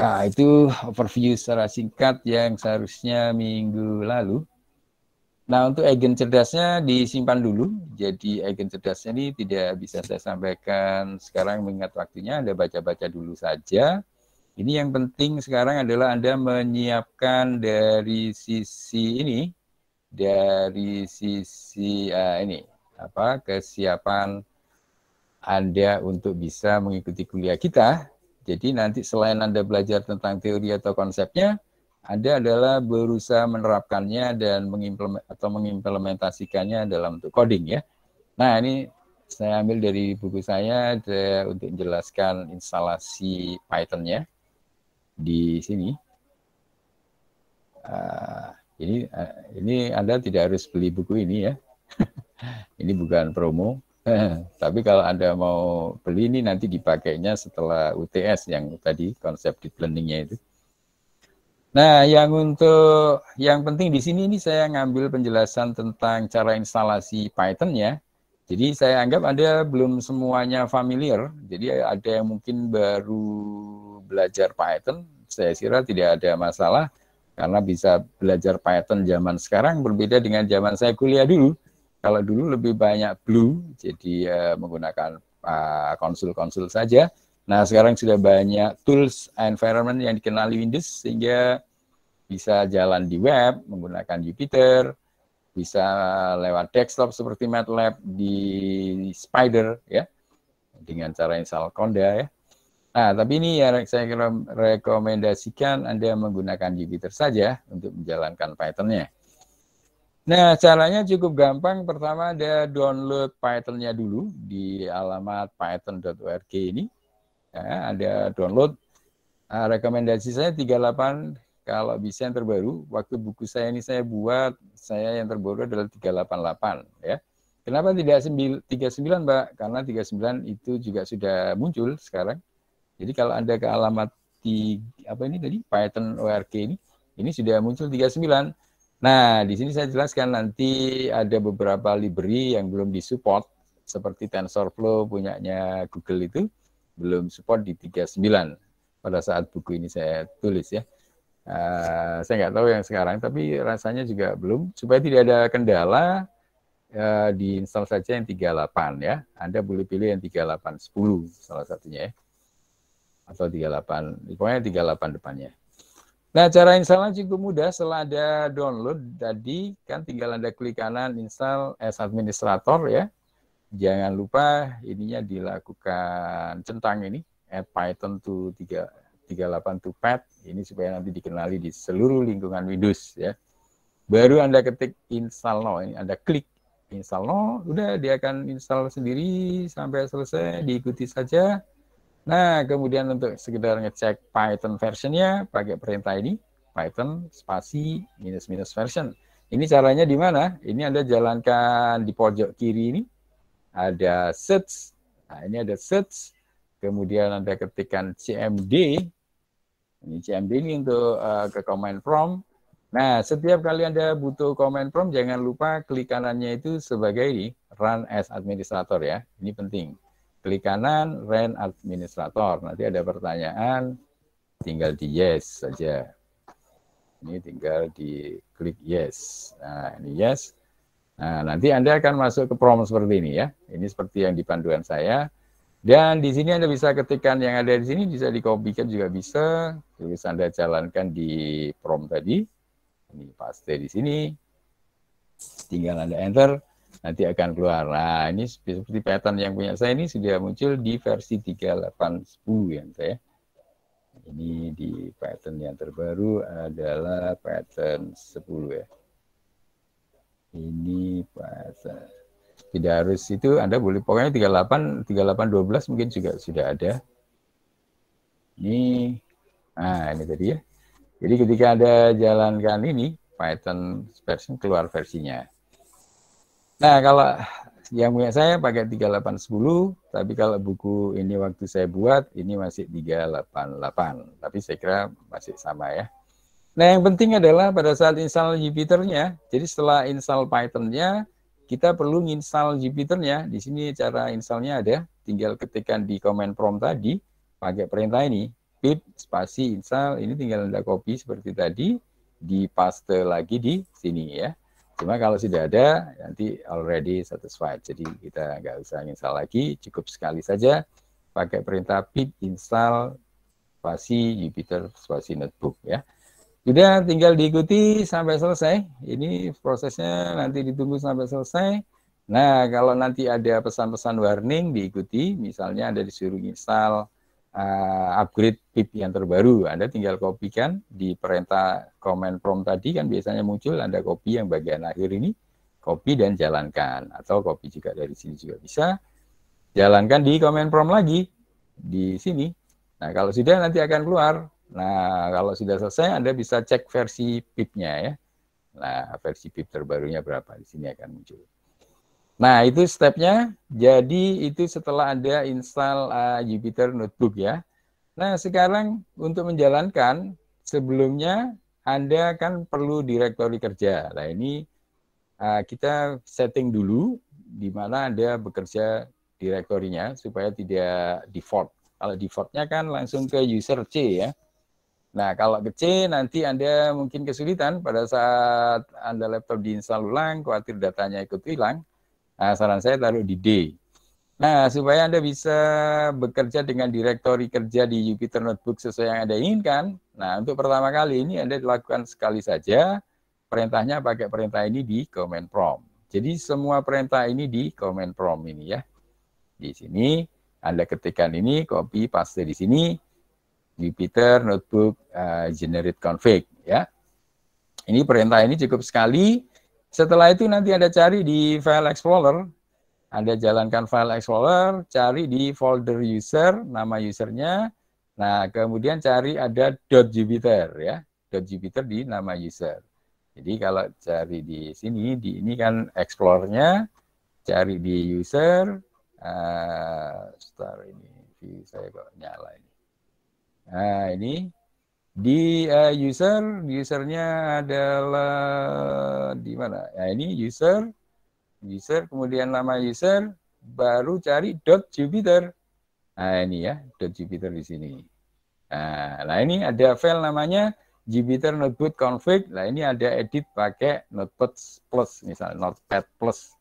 Nah, itu overview secara singkat yang seharusnya minggu lalu. Nah, untuk agen cerdasnya disimpan dulu. Jadi agen cerdasnya ini tidak bisa saya sampaikan sekarang mengingat waktunya. Anda baca-baca dulu saja. Ini yang penting sekarang adalah Anda menyiapkan dari sisi ini, dari sisi kesiapan Anda untuk bisa mengikuti kuliah kita. Jadi nanti selain Anda belajar tentang teori atau konsepnya, Anda adalah berusaha menerapkannya dan mengimplementasikannya dalam bentuk coding ya. Nah, ini saya ambil dari buku saya untuk menjelaskan instalasi Python-nya di sini. Ini Anda tidak harus beli buku ini ya. Ini bukan promo. Tapi kalau Anda mau beli ini nanti dipakainya setelah UTS yang tadi konsep deep learning-nya itu. Nah, yang penting di sini ini saya ngambil penjelasan tentang cara instalasi Python ya. Jadi saya anggap Anda belum semuanya familiar. Jadi ada yang mungkin baru belajar Python, saya kira tidak ada masalah karena bisa belajar Python zaman sekarang berbeda dengan zaman saya kuliah dulu. Kalau dulu lebih banyak Blue, jadi menggunakan konsul-konsul saja. Nah, sekarang sudah banyak tools environment yang dikenali Windows sehingga bisa jalan di web menggunakan Jupyter, bisa lewat desktop seperti MATLAB di Spider ya, dengan cara install Conda ya. Nah, tapi ini ya saya rekomendasikan Anda menggunakan Jupyter saja untuk menjalankan Python-nya. Nah, caranya cukup gampang. Pertama ada download Python-nya dulu di alamat python.org ini. Ya, ada download. Rekomendasi saya 38 kalau bisa yang terbaru, waktu buku saya ini saya buat, saya yang terbaru adalah 388 ya. Kenapa tidak 39 Mbak? Karena 39 itu juga sudah muncul sekarang. Jadi kalau Anda ke alamat di apa ini tadi Python ORG ini sudah muncul 39. Nah, di sini saya jelaskan nanti ada beberapa library yang belum disupport seperti TensorFlow punyanya Google itu belum support di 39 pada saat buku ini saya tulis ya. Saya nggak tahu yang sekarang, tapi rasanya juga belum. Supaya tidak ada kendala, diinstal saja yang 38 ya. Anda boleh pilih yang 3810 salah satunya ya. Atau 38, pokoknya 38 depannya. Nah, cara installnya cukup mudah. Setelah ada download tadi, kan tinggal Anda klik kanan install as administrator ya. Jangan lupa ininya dilakukan centang ini, add Python to 38 to pad, ini supaya nanti dikenali di seluruh lingkungan Windows ya. Baru Anda ketik install now, ini Anda klik install now, udah dia akan install sendiri sampai selesai, diikuti saja. Nah, kemudian untuk sekedar ngecek Python versionnya, pakai perintah ini, Python spasi minus version. Ini caranya di mana? Ini Anda jalankan di pojok kiri ini, ada search. Nah, ini ada search. Kemudian Anda ketikkan cmd. Ini cmd ini untuk ke command prompt. Nah, setiap kali Anda butuh command prompt, jangan lupa klik kanannya itu sebagai ini, run as administrator ya. Ini penting. Klik kanan, run administrator. Nanti ada pertanyaan, tinggal di yes saja. Ini tinggal di klik yes. Nah, ini yes. Nah, nanti Anda akan masuk ke prompt seperti ini ya. Ini seperti yang di panduan saya. Dan di sini Anda bisa ketikkan yang ada di sini, bisa dikopikan juga bisa. Terus Anda jalankan di prompt tadi. Ini paste di sini. Tinggal Anda enter. Nanti akan keluar. Nah, ini seperti pattern yang punya saya ini sudah muncul di versi 3810 yang saya. Ini di pattern yang terbaru adalah pattern 10 ya. Ini pattern. Tidak harus itu, Anda boleh pokoknya 3812 mungkin juga sudah ada. Ini, nah ini tadi ya. Jadi ketika Anda jalankan ini, Python version keluar versinya. Nah, kalau yang punya saya pakai 3810, tapi kalau buku ini waktu saya buat, ini masih 388. Tapi saya kira masih sama ya. Nah, yang penting adalah pada saat install Jupyter-nya, jadi setelah install Python-nya, kita perlu install Jupyter-nya. Di sini cara installnya ada, tinggal ketikkan di command prompt tadi, pakai perintah ini, pip spasi install, ini tinggal Anda copy seperti tadi, dipaste lagi di sini ya. Cuma kalau sudah ada, nanti already satisfied. Jadi kita nggak usah install lagi, cukup sekali saja pakai perintah pip install spasi Jupyter spasi notebook ya. Sudah tinggal diikuti sampai selesai. Ini prosesnya nanti ditunggu sampai selesai. Nah, kalau nanti ada pesan-pesan warning diikuti, misalnya Anda disuruh install upgrade pip yang terbaru, Anda tinggal kopikan di perintah command prompt tadi kan biasanya muncul, Anda copy yang bagian akhir ini, copy dan jalankan, atau copy juga dari sini juga bisa, jalankan di command prompt lagi di sini. Nah, kalau sudah nanti akan keluar. Nah, kalau sudah selesai Anda bisa cek versi pip-nya ya. Nah, versi pip terbarunya berapa di sini akan muncul. Nah, itu stepnya. Jadi itu setelah Anda install Jupyter Notebook ya. Nah, sekarang untuk menjalankan, sebelumnya Anda kan perlu direktori kerja. Nah, ini kita setting dulu di mana Anda bekerja direktorinya supaya tidak default. Kalau defaultnya kan langsung ke user C ya. Nah, kalau ke C nanti Anda mungkin kesulitan pada saat Anda laptop diinstal ulang, khawatir datanya ikut hilang. Nah, saran saya taruh di D. Nah, supaya Anda bisa bekerja dengan direktori kerja di Jupyter Notebook sesuai yang Anda inginkan. Nah, untuk pertama kali ini Anda lakukan sekali saja. Perintahnya pakai perintah ini di command prompt. Jadi semua perintah ini di command prompt ini ya. Di sini Anda ketikkan ini, copy, paste di sini. Jupyter Notebook generate config ya. Ini perintah ini cukup sekali. Setelah itu nanti Anda cari di file explorer, Anda jalankan file explorer, cari di folder user, nama usernya. Nah, kemudian cari ada .jupyter ya. .jupyter di nama user. Jadi kalau cari di sini, ini kan explore-nya, cari di user, start ini, view saya kok nyala ini. Nah ini di usernya adalah di mana? Nah ini user, kemudian nama user, baru cari .jupyter. Nah ini ya, .jupyter di sini. Nah ini ada file namanya Jupyter Notebook config. Nah ini ada edit pakai Notepad Plus, misalnya Notepad Plus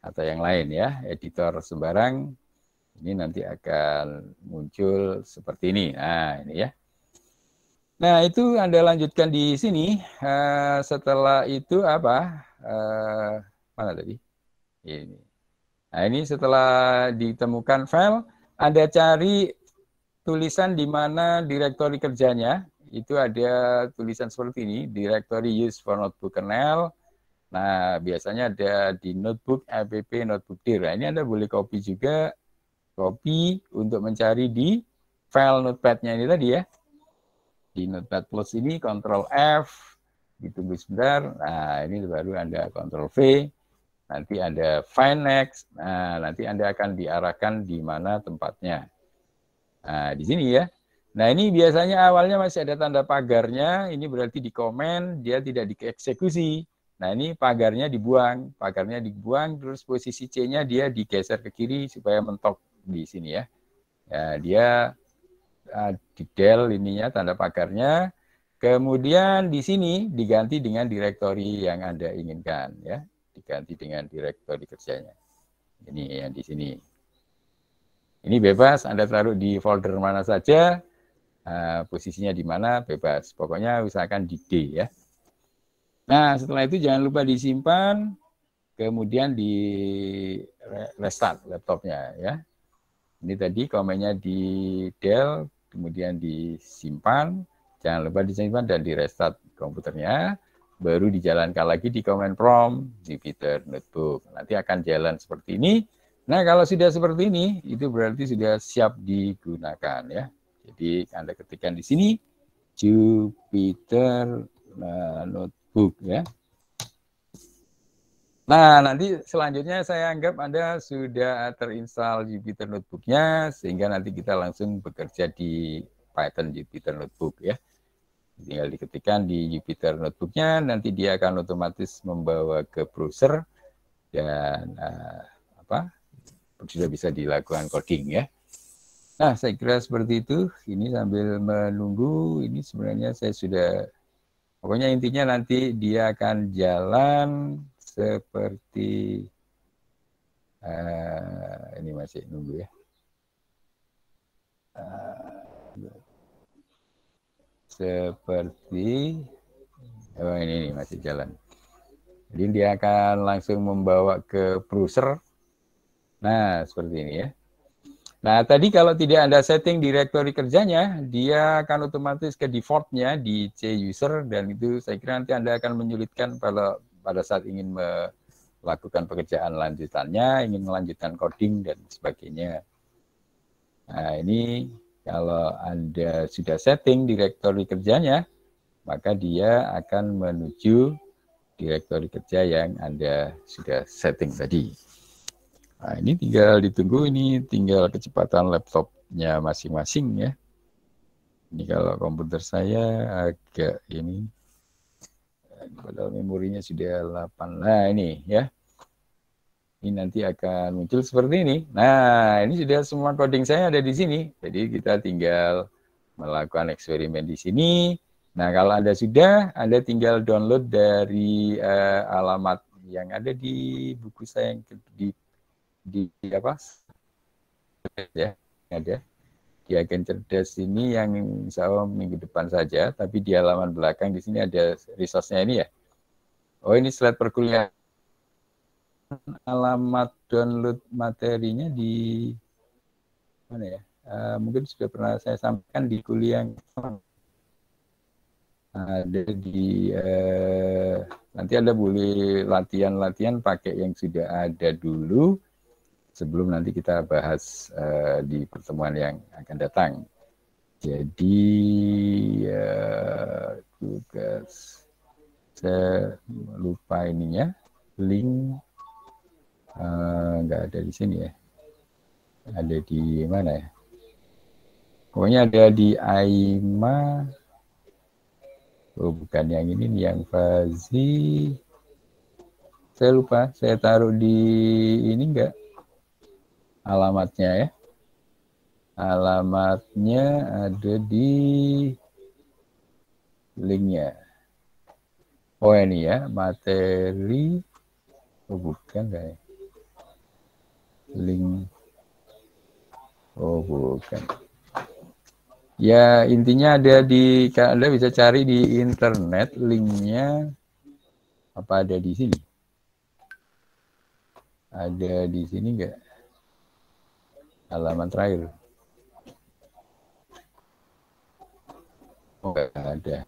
atau yang lain ya, editor sembarang. Ini nanti akan muncul seperti ini. Nah ini ya. Nah itu Anda lanjutkan di sini. Setelah itu apa? Mana tadi? Ini. Nah ini setelah ditemukan file, Anda cari tulisan di mana direktori kerjanya. Itu ada tulisan seperti ini, directory used for notebook kernel. Nah, biasanya ada di notebook, app, notebook dir. Nah, ini Anda boleh copy juga, copy untuk mencari di file notepad-nya ini tadi ya. Di Notepad Plus ini, Ctrl F, ditunggu sebentar. Nah, ini baru Anda Ctrl V, nanti ada find next. Nah, nanti Anda akan diarahkan di mana tempatnya. Nah, di sini ya. Nah, ini biasanya awalnya masih ada tanda pagarnya, ini berarti di komen, dia tidak dieksekusi. Nah, ini pagarnya dibuang, terus posisi C-nya dia digeser ke kiri supaya mentok di sini ya. Ya, dia di del ininya tanda pagarnya, kemudian di sini diganti dengan direktori yang Anda inginkan ya, diganti dengan direktori kerjanya. Ini yang di sini. Ini bebas, Anda taruh di folder mana saja. Posisinya di mana bebas, pokoknya usahakan di D ya. Nah setelah itu jangan lupa disimpan, kemudian di restart laptopnya ya. Ini tadi komennya di del, kemudian disimpan, jangan lupa disimpan dan di restart komputernya, baru dijalankan lagi di command prompt Jupyter Notebook. Nanti akan jalan seperti ini. Nah kalau sudah seperti ini, itu berarti sudah siap digunakan ya. Jadi Anda ketikkan di sini Jupyter Notebook ya. Nah, nanti selanjutnya saya anggap Anda sudah terinstall Jupyter Notebook-nya sehingga nanti kita langsung bekerja di Python Jupyter Notebook ya. Tinggal diketikkan di Jupyter Notebook-nya, nanti dia akan otomatis membawa ke browser dan sudah bisa dilakukan coding ya. Nah, saya kira seperti itu. Ini sambil menunggu, ini sebenarnya saya sudah, pokoknya intinya nanti dia akan jalan seperti, ini masih nunggu ya. Seperti, ini masih jalan. Jadi dia akan langsung membawa ke browser. Nah, seperti ini ya. Nah, tadi kalau tidak Anda setting direktori kerjanya, dia akan otomatis ke default-nya di C user, dan itu saya kira nanti Anda akan menyulitkan pada saat ingin melakukan pekerjaan lanjutannya, ingin melanjutkan coding dan sebagainya. Nah, ini kalau Anda sudah setting direktori kerjanya, maka dia akan menuju direktori kerja yang Anda sudah setting tadi. Nah, ini tinggal ditunggu, ini tinggal kecepatan laptopnya masing-masing ya. Ini kalau komputer saya agak ini, padahal memorinya sudah 8. Nah ini ya, ini nanti akan muncul seperti ini. Nah ini sudah semua coding saya ada di sini. Jadi kita tinggal melakukan eksperimen di sini. Nah kalau Anda sudah, Anda tinggal download dari alamat yang ada di buku saya yang di apa ya, ada di agen cerdas ini yang insya Allah minggu depan saja, tapi di halaman belakang di sini ada resource-nya ini ya. Oh ini slide perkuliahan, alamat download materinya di mana ya? Mungkin sudah pernah saya sampaikan di kuliah yang ada di nanti Anda boleh latihan pakai yang sudah ada dulu sebelum nanti kita bahas di pertemuan yang akan datang. Jadi tugas. Saya lupa ininya, link nggak ada di sini ya. Ada di mana ya? Pokoknya ada di AIMA. Oh, bukan yang ini, yang Fazi. Saya lupa, saya taruh di ini enggak? Alamatnya ya. Alamatnya ada di linknya. Oh ini ya, materi. Oh bukan kayak. Link. Oh bukan. Ya intinya ada di, Anda bisa cari di internet linknya. Apa ada di sini? Ada di sini enggak? Halaman terakhir. Oh enggak ada.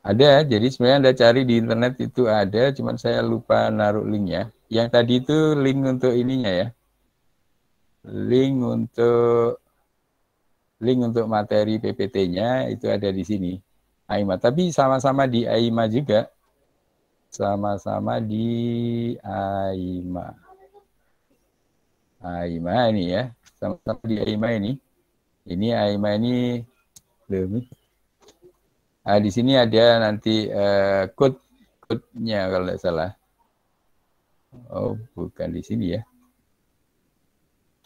Ada, jadi sebenarnya Anda cari di internet itu ada, cuman saya lupa naruh linknya. Yang tadi itu link untuk ininya ya. Link untuk materi PPT-nya itu ada di sini. AIMA, tapi sama-sama di AIMA juga. Sama-sama di AIMA. AIMA ini ya, sama-sama di AIMA ini. Ini AIMA ini lebih. Di sini ada nanti code-nya kalau tidak salah. Oh, bukan di sini ya.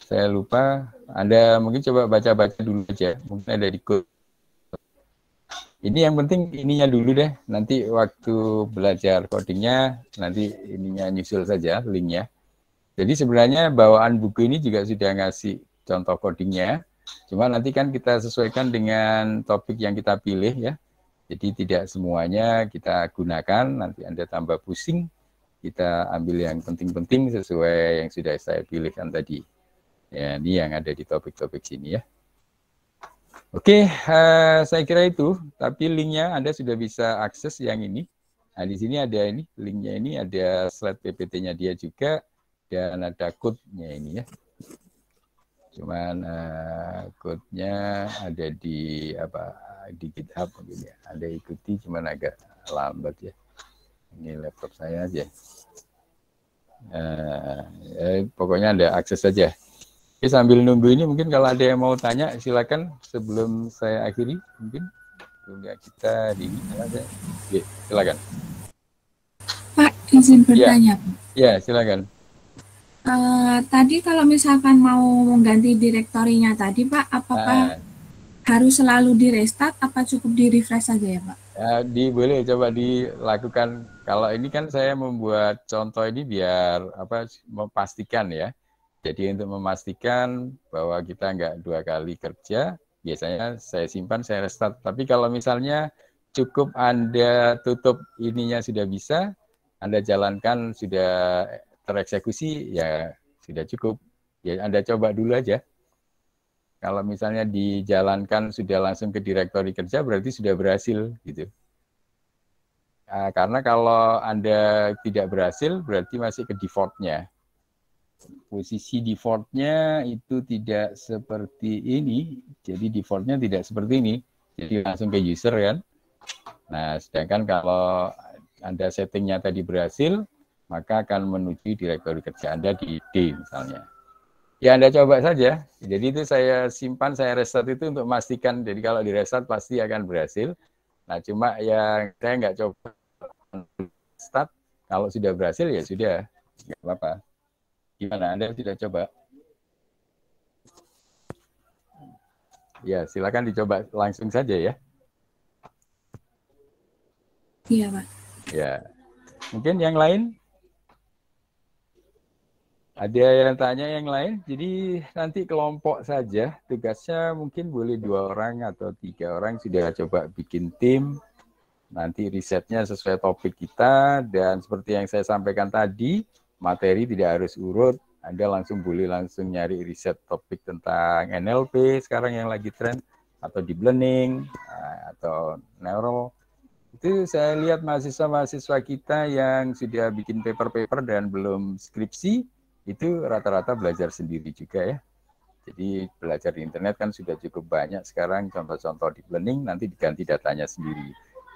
Saya lupa. Anda mungkin coba baca-baca dulu aja. Mungkin ada di code. Ini yang penting ininya dulu deh. Nanti waktu belajar codingnya, nanti ininya nyusul saja linknya. Jadi sebenarnya bawaan buku ini juga sudah ngasih contoh codingnya. Cuma nanti kan kita sesuaikan dengan topik yang kita pilih ya. Jadi tidak semuanya kita gunakan, nanti Anda tambah pusing, kita ambil yang penting-penting sesuai yang sudah saya pilihkan tadi. Ya, ini yang ada di topik-topik sini ya. Oke, saya kira itu, tapi linknya Anda sudah bisa akses yang ini. Nah, di sini ada ini, linknya ini ada slide PPT-nya dia juga, dan ada code-nya ini ya. Cuman code-nya ada di di GitHub mungkin ya. Anda ikuti, cuman agak lambat ya. Ini laptop saya aja. Pokoknya Anda akses saja. Oke, sambil nunggu ini mungkin kalau ada yang mau tanya silakan sebelum saya akhiri mungkin. Tunggu kita di Oke, silakan. Pak, izin bertanya. Ya, silakan. Tadi kalau misalkan mau mengganti direktorinya tadi, Pak, apakah harus selalu di restart? Apa cukup di refresh saja ya, Pak? Boleh coba dilakukan. Kalau ini kan saya membuat contoh ini biar memastikan ya. Jadi untuk memastikan bahwa kita nggak 2 kali kerja, biasanya saya simpan, saya restart. Tapi kalau misalnya cukup Anda tutup ininya sudah bisa, Anda jalankan sudah tereksekusi, ya sudah cukup. Ya Anda coba dulu aja. Kalau misalnya dijalankan sudah langsung ke direktori kerja, berarti sudah berhasil gitu. Karena kalau Anda tidak berhasil, berarti masih ke default-nya. Posisi default-nya itu tidak seperti ini, jadi default-nya tidak seperti ini, jadi langsung ke user kan. Nah, sedangkan kalau Anda settingnya tadi berhasil, maka akan menuju direktori kerja Anda di D misalnya. Ya Anda coba saja, jadi itu saya simpan, saya restart itu untuk memastikan, jadi kalau di restart pasti akan berhasil. Nah, cuma yang saya nggak coba start, kalau sudah berhasil ya sudah, nggak apa-apa. Gimana, Anda tidak coba? Ya, silakan dicoba langsung saja ya. Iya, Pak. Ya, mungkin yang lain? Ada yang tanya yang lain? Jadi nanti kelompok saja, tugasnya mungkin boleh 2 orang atau 3 orang sudah coba bikin tim. Nanti risetnya sesuai topik kita, dan seperti yang saya sampaikan tadi, materi tidak harus urut, Anda boleh langsung nyari riset topik tentang NLP sekarang yang lagi tren, atau deep learning, atau neural. Itu saya lihat mahasiswa-mahasiswa kita yang sudah bikin paper-paper dan belum skripsi, itu rata-rata belajar sendiri juga ya. Jadi belajar di internet kan sudah cukup banyak sekarang contoh-contoh deep learning, nanti diganti datanya sendiri.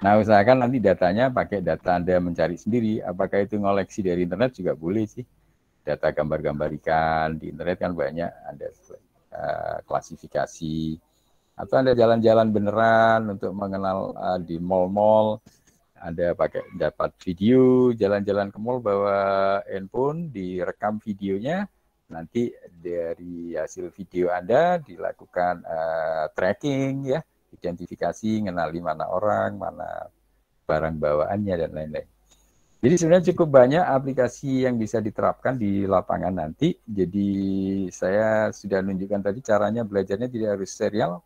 Nah, usahakan nanti datanya pakai data Anda mencari sendiri. Apakah itu ngoleksi dari internet juga boleh sih. Data gambar-gambar ikan di internet kan banyak, ada klasifikasi. Atau Anda jalan-jalan beneran untuk mengenal di mall-mall. Anda dapat video, jalan-jalan ke mall bawa handphone, direkam videonya, nanti dari hasil video Anda dilakukan tracking, ya, identifikasi, mengenali mana orang, mana barang bawaannya, dan lain-lain. Jadi sebenarnya cukup banyak aplikasi yang bisa diterapkan di lapangan nanti. Jadi saya sudah menunjukkan tadi caranya belajarnya tidak harus serial,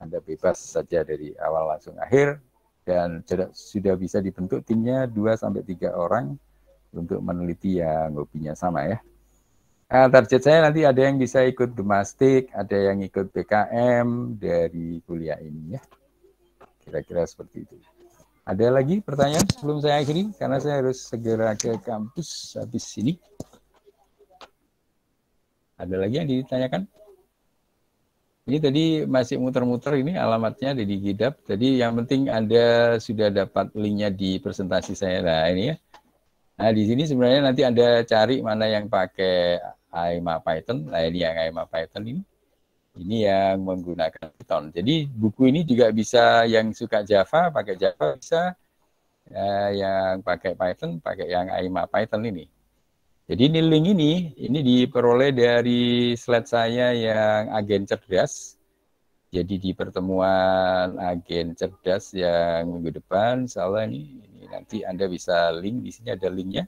Anda bebas saja dari awal langsung akhir, dan sudah bisa dibentuk timnya 2-3 orang untuk meneliti yang hobinya sama ya. Target saya nanti ada yang bisa ikut Demastik, ada yang ikut BKM dari kuliah ini ya. Kira-kira seperti itu. Ada lagi pertanyaan sebelum saya akhiri? Karena saya harus segera ke kampus habis ini. Ada lagi yang ditanyakan? Ini tadi masih muter-muter, ini alamatnya ada di GitHub. Jadi yang penting Anda sudah dapat linknya di presentasi saya. Nah ini ya. Nah di sini sebenarnya nanti Anda cari mana yang pakai AIMA Python. Nah ini yang AIMA Python ini. Ini yang menggunakan Python. Jadi buku ini juga bisa yang suka Java, pakai Java bisa. Yang pakai Python, pakai yang AIMA Python ini. Jadi ini link ini diperoleh dari slide saya yang agen cerdas. Jadi di pertemuan agen cerdas yang minggu depan, insya Allah ini nanti Anda bisa link, di sini ada linknya.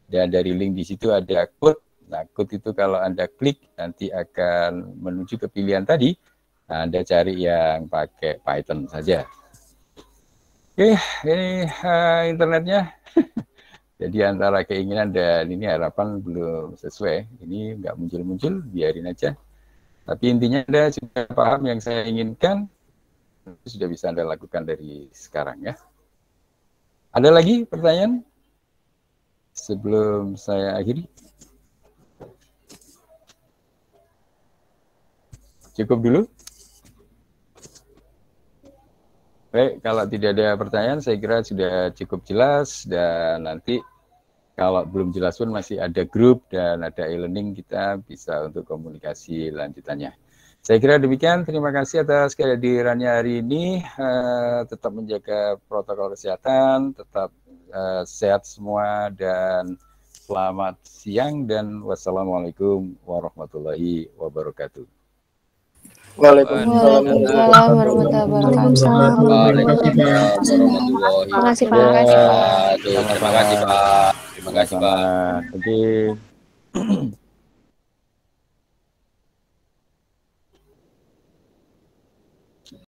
Dan dari link di situ ada code. Nah, code itu kalau Anda klik nanti akan menuju ke pilihan tadi. Nah, Anda cari yang pakai Python saja. Oke, ini internetnya. Jadi antara keinginan dan ini harapan belum sesuai. Ini nggak muncul-muncul, biarin aja. Tapi intinya Anda sudah paham yang saya inginkan, sudah bisa Anda lakukan dari sekarang ya. Ada lagi pertanyaan sebelum saya akhiri? Cukup dulu? Baik, kalau tidak ada pertanyaan, saya kira sudah cukup jelas, dan nanti kalau belum jelas pun masih ada grup dan ada e-learning, kita bisa untuk komunikasi lanjutannya. Saya kira demikian, terima kasih atas kehadirannya hari ini, tetap menjaga protokol kesehatan, tetap sehat semua, dan selamat siang, dan wassalamualaikum warahmatullahi wabarakatuh. Waalaikumsalam warahmatullahi wabarakatuh. Terima kasih Pak. Terima kasih Pak. Terima kasih Pak. Oke.